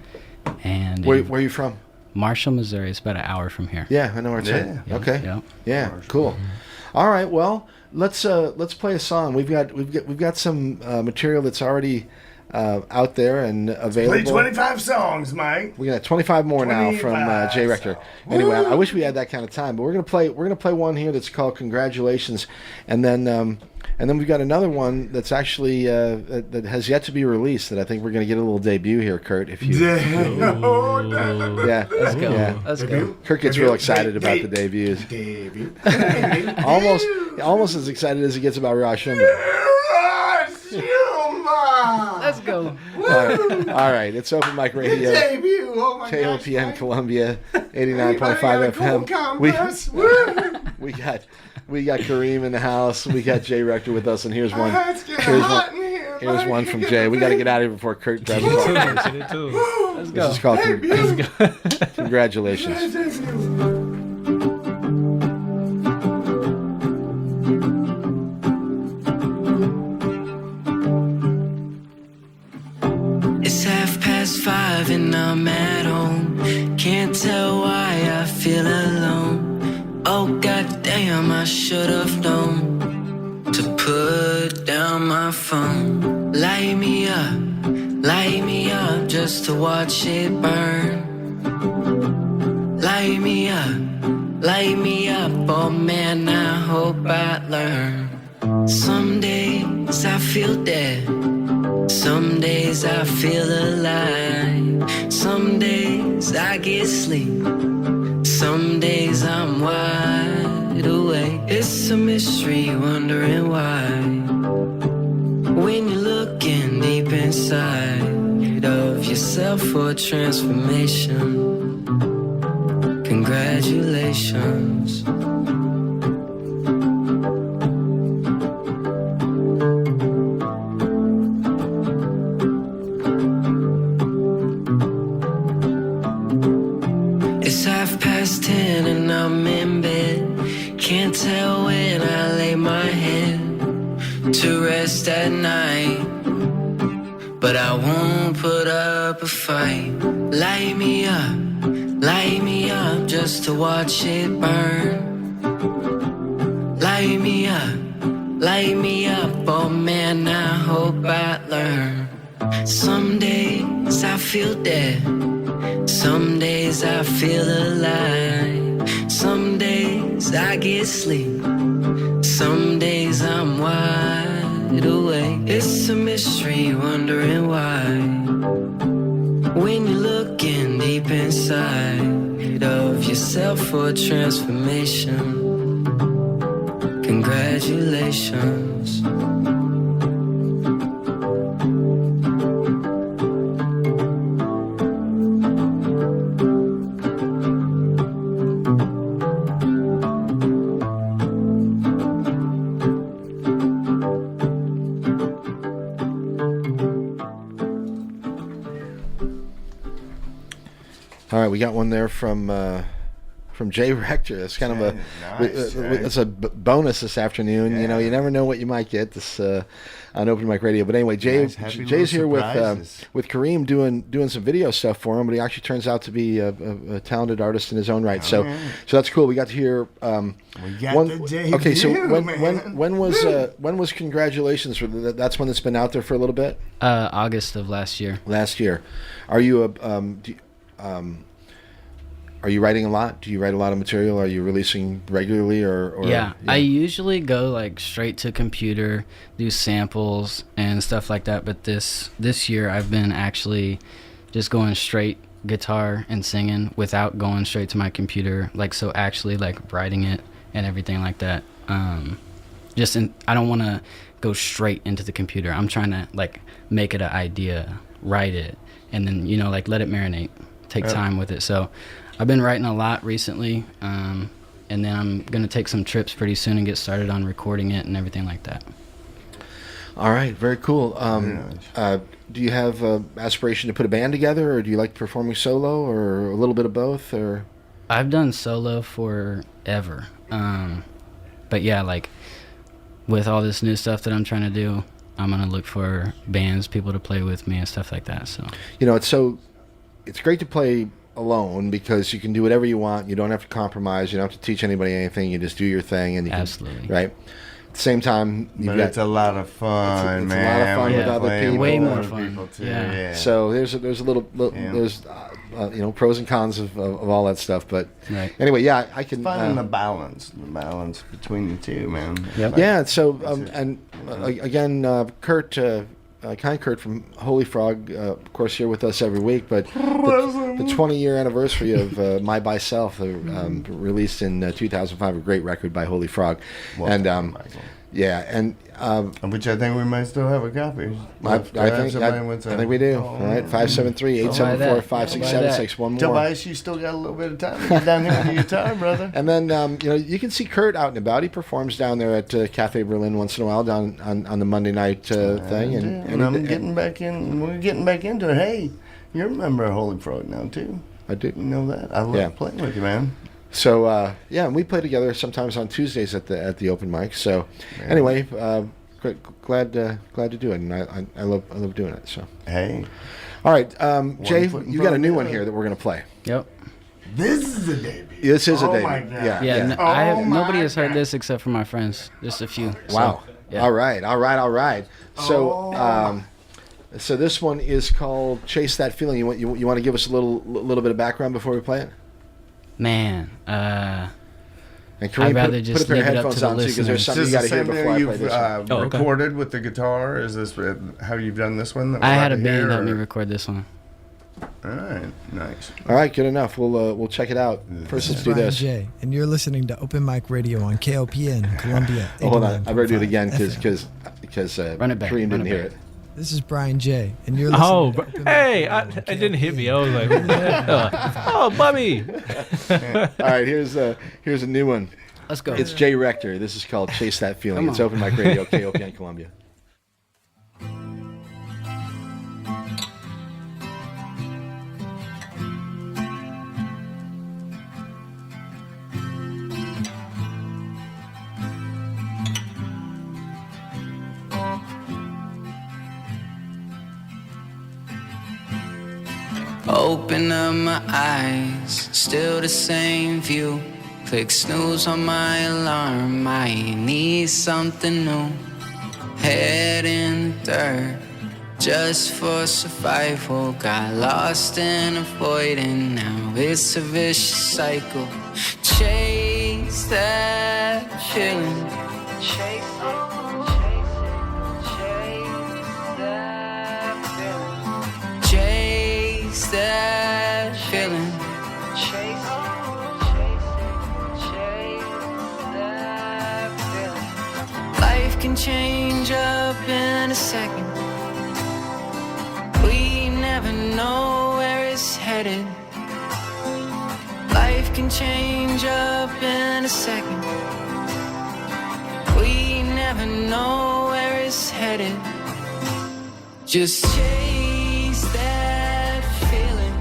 And where are you from? Marshall, Missouri. It's about an hour from here. Yeah, I know where it's at. Yeah. Okay. Yep. Yeah, cool. All right, well, let's play a song. We've got some material that's already out there and available. Play 25 songs, Mike. We got 25 more now from 25 Jay Rector. Anyway, I wish we had that kind of time, but we're gonna play one here that's called "Congratulations," and then we've got another one that's actually that has yet to be released. That I think we're gonna get a little debut here, Kurt. If you, yeah, Let's go. yeah. Let's go. Kurt gets real excited about the debuts. Almost as excited as he gets about Rosh Hashanah. Let's go. All right, it's Open Mic Radio. Debut. Oh my KOPN gosh, Columbia, 89.5 FM. We got Kareem in the house. We got Jay Rector with us, and here's one. Here's one from Jay. We got to get out of here before Kurt grabs the ball. Let's This go. is called Congratulations. It's 5:30 and I'm at home. Can't tell why I feel alone. Oh goddamn, I should have known to put down my phone. Light me up just to watch it burn. Light me up, oh man, I hope I learn. Some days I feel dead. Some days I feel alive. Some days I get sleep. Some days I'm wide awake. It's a mystery, wondering why. When you're looking deep inside of yourself for a transformation, congratulations. It's 10:30 and I'm in bed. Can't tell when I lay my head to rest at night, but I won't put up a fight. Light me up just to watch it burn. Light me up, oh man, I hope I learn. Some days I feel dead. Some days I feel alive. Some days I get sleep. Some days I'm wide awake. It's a mystery, wondering why. When you're looking deep inside of yourself for a transformation, congratulations. All right, we got one there from Jay Rector. It's kind of a it's a bonus this afternoon. Yeah. You know, you never know what you might get this on Open Mic Radio. But anyway, Nice, happy Jay's here little surprises. with Kareem doing some video stuff for him. But he actually turns out to be a talented artist in his own right. So that's cool. We got to hear. We got the debut, okay, so man. when was Congratulations? That's when it's been out there for a little bit. August of last year. Last year, are you are you writing a lot? Do you write a lot of material? Are you releasing regularly or Yeah, I usually go like straight to computer, do samples and stuff like that. But this year I've been actually just going straight guitar and singing without going straight to my computer. Like, so actually like writing it and everything like that. I don't want to go straight into the computer. I'm trying to like make it an idea, write it, and then, you know, like let it marinate, take time with it. So I've been writing a lot recently, and then I'm going to take some trips pretty soon and get started on recording it and everything like that. All right, very cool. Do you have aspiration to put a band together, or do you like performing solo, or a little bit of both? Or I've done solo forever, but yeah, like with all this new stuff that I'm trying to do, I'm going to look for bands, people to play with me and stuff like that. So, you know, it's great to play alone because you can do whatever you want. You don't have to compromise. You don't have to teach anybody anything. You just do your thing, and you absolutely. right. same time, you've But got, it's a lot of fun, it's a man. lot of fun We're with other playing people. Way with more other fun. people, too. Yeah. so there's a little Yeah. there's pros and cons of all that stuff. But Right. anyway, yeah, I can. Finding the balance between the two, man. Yep. Like, Yeah, so That's it. and again, Kurt, kind Kurt from Holy Frog, of course, here with us every week. But the 20-year anniversary of My By Self, released in 2005, a great record by Holy Frog, Welcome, and Michael. yeah, and Which I think we might still have a copy. I If perhaps somebody think wants I a- think we do. Oh, All right, 573-874-5676. One more. Tobias, you still got a little bit of time to get down here with your guitar, brother. And then you can see Kurt out and about. He performs down there at Cafe Berlin once in a while down on the Monday night thing. And I'm getting back in. We're getting back into it. Hey, you're a member of Holy Frog now too. I do. You know that? I love Yeah. playing with you, man. So yeah, and we play together sometimes on Tuesdays at the open mic. So anyway, glad to do it, and I love doing it. So Hey, all right, Jay, foot in you front got a of new the one other. here that we're gonna play. Yep. this is a debut. This is a Oh debut. my God. Yeah. Yeah. yeah. I have, Oh my nobody has heard God. this except for my friends. Just a few. So, Wow. yeah. All right. So so this one is called "Chase That Feeling." You want to give us a little bit of background before we play it? Man. And Kareem, I'd rather put just a pair of leave it up headphones to the on too, because there's listeners. something Is you this got to the hear same before I thing play you've this one. Oh, okay. recorded with the guitar? Is this how you've done this one? That we're I about had a to hear, band help me or- record this one. All right, nice. All right, good enough. We'll check it out. First, let's do Brian this. J, and you're listening to Open Mic Radio on KOPN Columbia. Oh, hold on, I better do it 89.5 again FM. because Run it back, Kareem run didn't it hear back. it. This is Brian J, and you're listening Oh, to Open Mic hey, Radio on it didn't hit me. I KOPN. was like, who the hell? Oh, Bubby. All right, here's a new one. Let's go. It's Jay Rector. This is called "Chase That Feeling." Come It's on. Open Mic Radio, KOPN Columbia. Open up my eyes, still the same view. Click snooze on my alarm, I need something new. Head in the dirt, just for survival. Got lost in a void and now it's a vicious cycle. Chase that feeling. Chase that feeling. Chase that feeling. Chase that feeling. Life can change up in a second. We never know where it's headed. Life can change up in a second. We never know where it's headed. Just chase that feeling.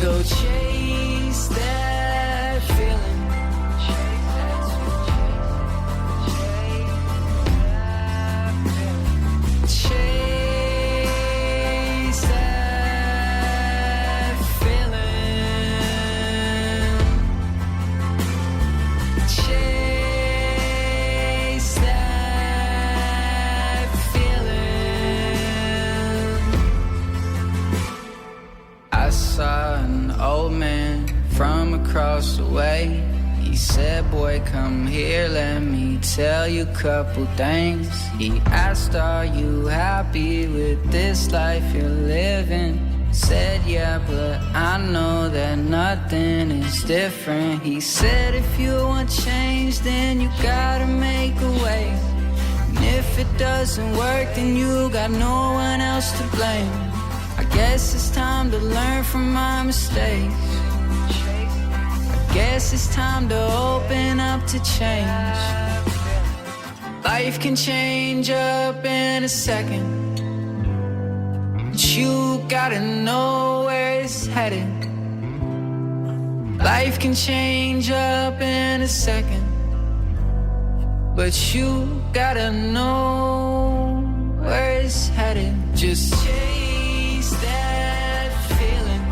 Go chase that feeling. Chase that feeling. Chase that feeling. I saw an old man from across the way. He said, boy, come here, let me tell you a couple things. He asked, are you happy with this life you're living? Said, yeah, but I know that nothing is different. He said, if you want change, then you gotta make a way. And if it doesn't work, then you got no one else to blame. I guess it's time to learn from my mistakes. I guess it's time to open up to change. Life can change up in a second, but you gotta know where it's headed. Life can change up in a second, but you gotta know where it's headed. Just chase that feeling.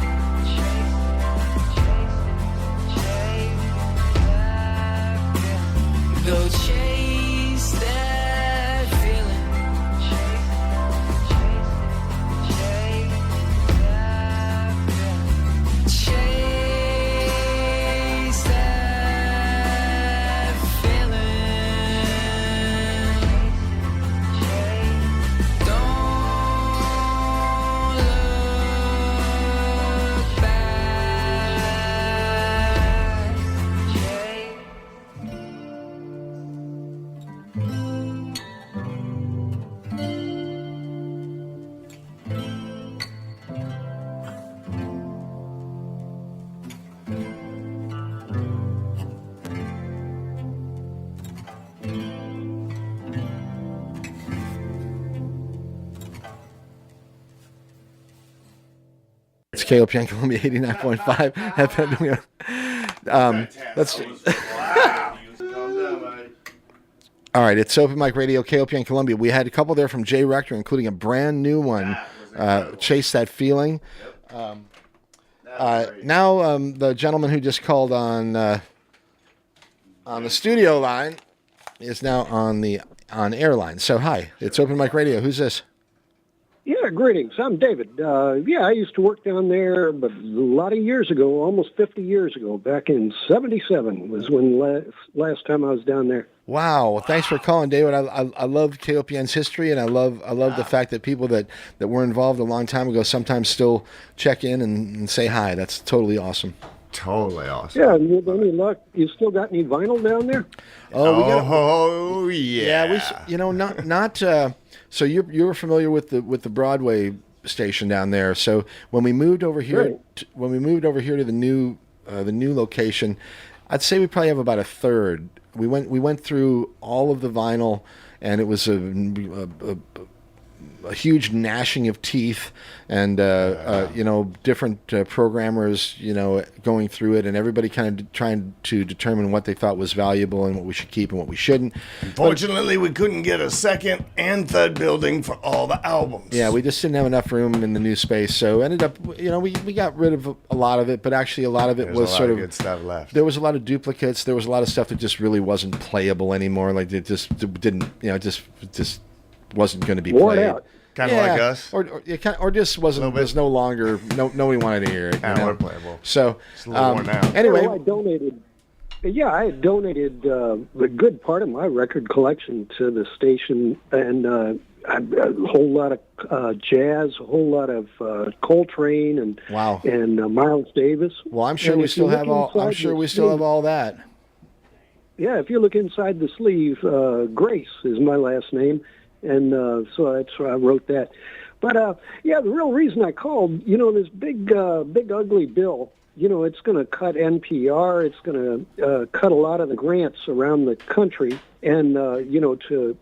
KOPN Columbia 89.5 FM. Let's. All right, it's Open Mic Radio, KOPN Columbia. We had a couple there from Jay Rector, including a brand new one, Chase That Feeling. Now the gentleman who just called on the studio line is now on air line. So hi, it's Open Mic Radio. Who's this? Yeah, greetings. I'm David. I used to work down there, but a lot of years ago, almost 50 years ago, back in '77 was when last time I was down there. Wow. Well, thanks for calling, David. I love KOPN's history, and I love the fact that people that were involved a long time ago sometimes still check in and say hi. That's totally awesome. Totally awesome. Yeah, and with any luck, you still got any vinyl down there? Oh, yeah. Not. So you were familiar with the Broadway station down there. So when we moved over here, to the new location, I'd say we probably have about a third. We went through all of the vinyl, and it was a huge gnashing of teeth, and different programmers going through it, and everybody kind of trying to determine what they thought was valuable and what we should keep and what we shouldn't. Unfortunately, we couldn't get a second and third building for all the albums. Yeah, we just didn't have enough room in the new space, so ended up we got rid of a lot of it, but actually a lot of it was sort of good stuff left. There was a lot of duplicates. There was a lot of stuff that just really wasn't playable anymore. Like it just didn't, just wasn't going to be Worn played. out. Kind of like us. Or just was no longer, nobody wanted to hear it. We're playable. So, it's a little worn out. Anyway. Well, I had donated a good part of my record collection to the station, and a whole lot of jazz, a whole lot of Coltrane, and wow. and Miles Davis. Well, I'm sure we still have all. I'm sure we still have all that. Yeah, if you look inside the sleeve, Grace is my last name. And so that's why I wrote that. But, the real reason I called, this big ugly bill, it's going to cut NPR. It's going to cut a lot of the grants around the country and, to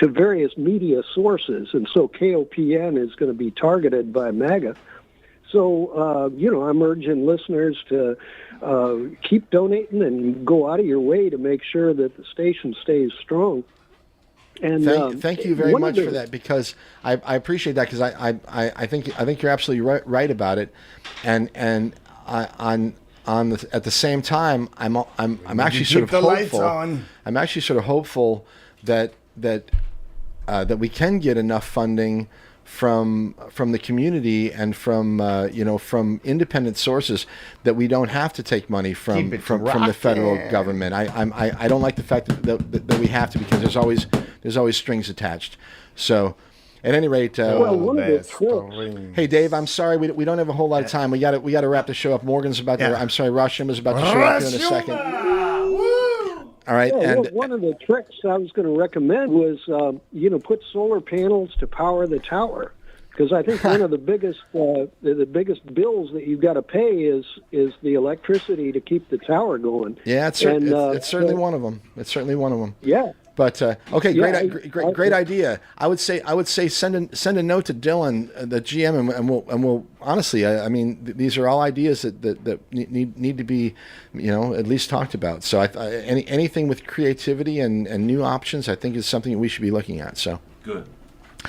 various media sources. And so KOPN is going to be targeted by MAGA. So, I'm urging listeners to keep donating and go out of your way to make sure that the station stays strong. And thank you very much for that, because I appreciate that, because I think you're absolutely right about it, and at the same time I'm actually sort of hopeful. I'm actually sort of hopeful that we can get enough funding from the community and from independent sources that we don't have to take money from the federal government. I don't like the fact that we have to, because there's always strings attached. So at any rate, hey Dave, I'm sorry we don't have a whole lot of time. We got to wrap the show up. Morgan's about to. I'm sorry, Rashim is about to show up here in a second. All right, and one of the tricks I was going to recommend was, put solar panels to power the tower, because I think one of the biggest bills that you've got to pay is the electricity to keep the tower going. Yeah, it's certainly one of them. It's certainly one of them. Yeah. But okay, great idea. I would say send a note to Dylan, the GM, and we'll honestly. I mean, these are all ideas that need to be, at least talked about. So anything with creativity and new options, I think is something we should be looking at. So good.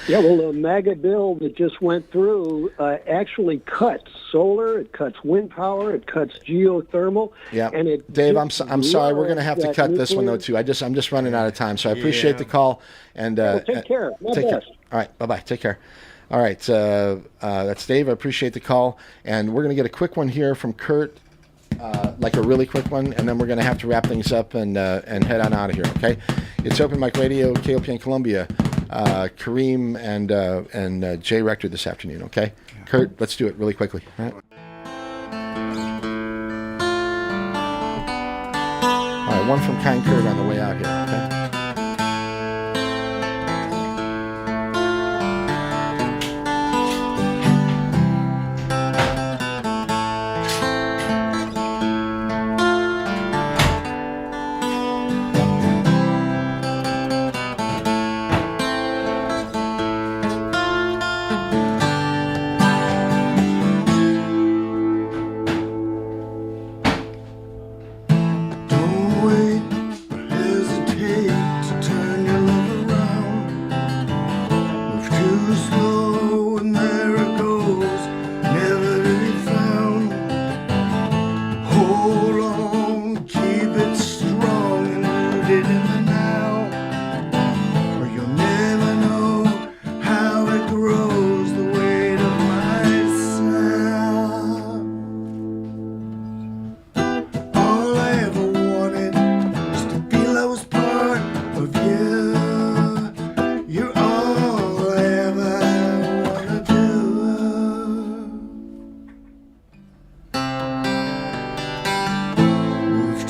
Yeah, well, the MAGA bill that just went through actually cuts solar, it cuts wind power, it cuts geothermal. Yeah, and it Dave, I'm sorry, we're going to have to cut this one though too. I'm just running out of time, so I appreciate the call and take care. Take care. All right, bye. Take care. All right, that's Dave. I appreciate the call, and we're going to get a quick one here from Kurt. Like a really quick one, and then we're going to have to wrap things up and head on out of here. Okay, it's Open Mic Radio, KOPN Columbia. Kareem and Jay Rector this afternoon. Okay, Kurt, let's do it really quickly. All right. All right, one from Kind Kurt on the way out here. Okay.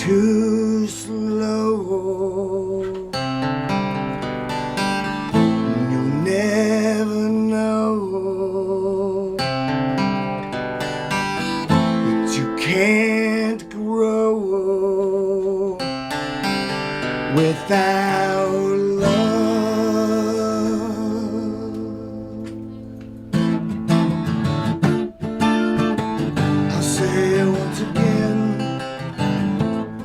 too slow. You'll never know that you can't grow without love. I'll say it once again.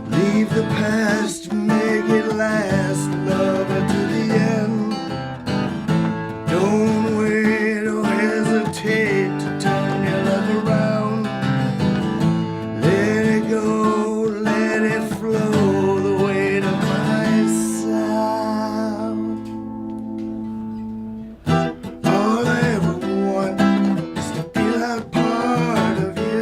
Leave the past, make it last, love it to the end. Don't wait or hesitate to turn your love around. Let it go, let it flow, the weight of my sound. All I ever want is to feel out part of you.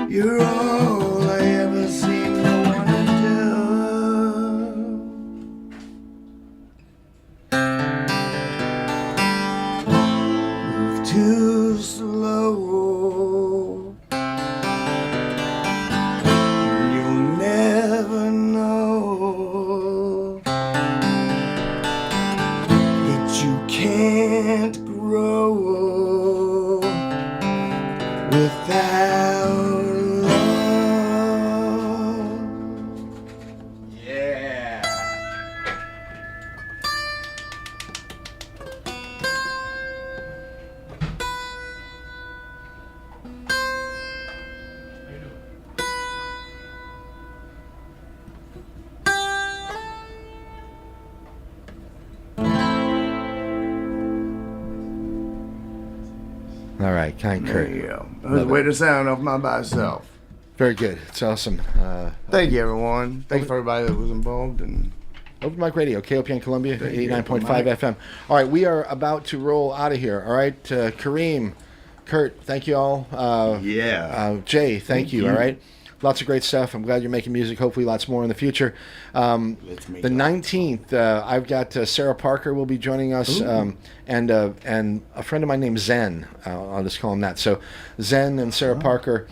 You're all I ever seem to want to do. Move too slow. You'll never know that you can't grow without love. Yeah. All right, kind Kurt. Yeah. That's the way to sound off my myself. Very good. It's awesome. Thank you, everyone. Thanks for everybody that was involved. And Open Mic Radio, KOPN Columbia, Thank you, 89.5 Open Mic. FM. All right, we are about to roll out of here. All right, Kareem, Kurt, thank you all. yeah. Jay, thank you. you. All right. Lots of great stuff. I'm glad you're making music. Hopefully, lots more in the future. Let's make The it. 19th, I've got Sarah Parker will be joining us, and a friend of mine named Zen. I'll just call him that. So, Zen and Sarah Parker.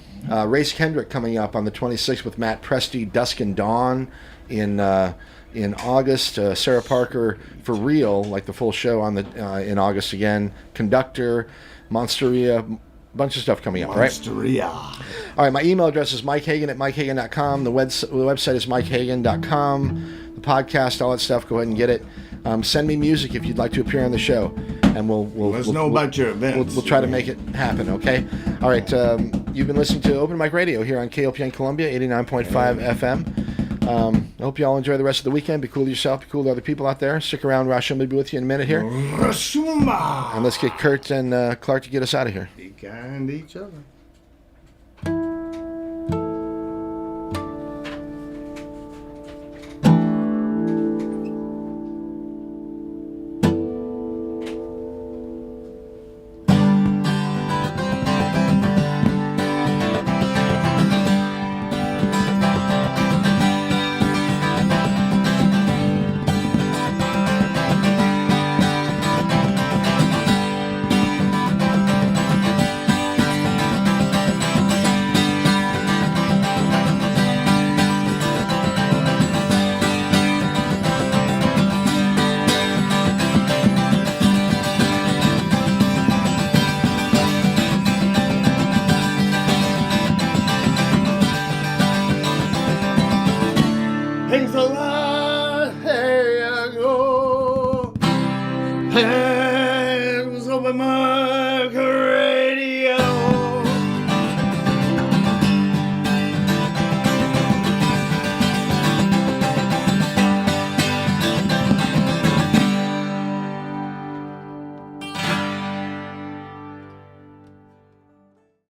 Race Kendrick coming up on the 26th with Matt Presti, Dusk and Dawn in August. Sarah Parker for real, like the full show on the in August again. Conductor, Monsteria. Bunch of stuff coming up, right? Monsteria. All right, my email address is mikehagan@mikehagan.com. The website is mikehagan.com. The podcast, all that stuff, go ahead and get it. Send me music if you'd like to appear on the show, and we'll Let us know about your events. We'll try to make it happen, okay? All right, you've been listening to Open Mic Radio here on KOPN Columbia, 89.5 FM. I hope you all enjoy the rest of the weekend. Be cool to yourself. Be cool to other people out there. Stick around. Rashum will be with you in a minute here. Rashuma. And let's get Kurt and Clark to get us out of here. Be kind to each other. Thanks a lot. Here you go. Hey.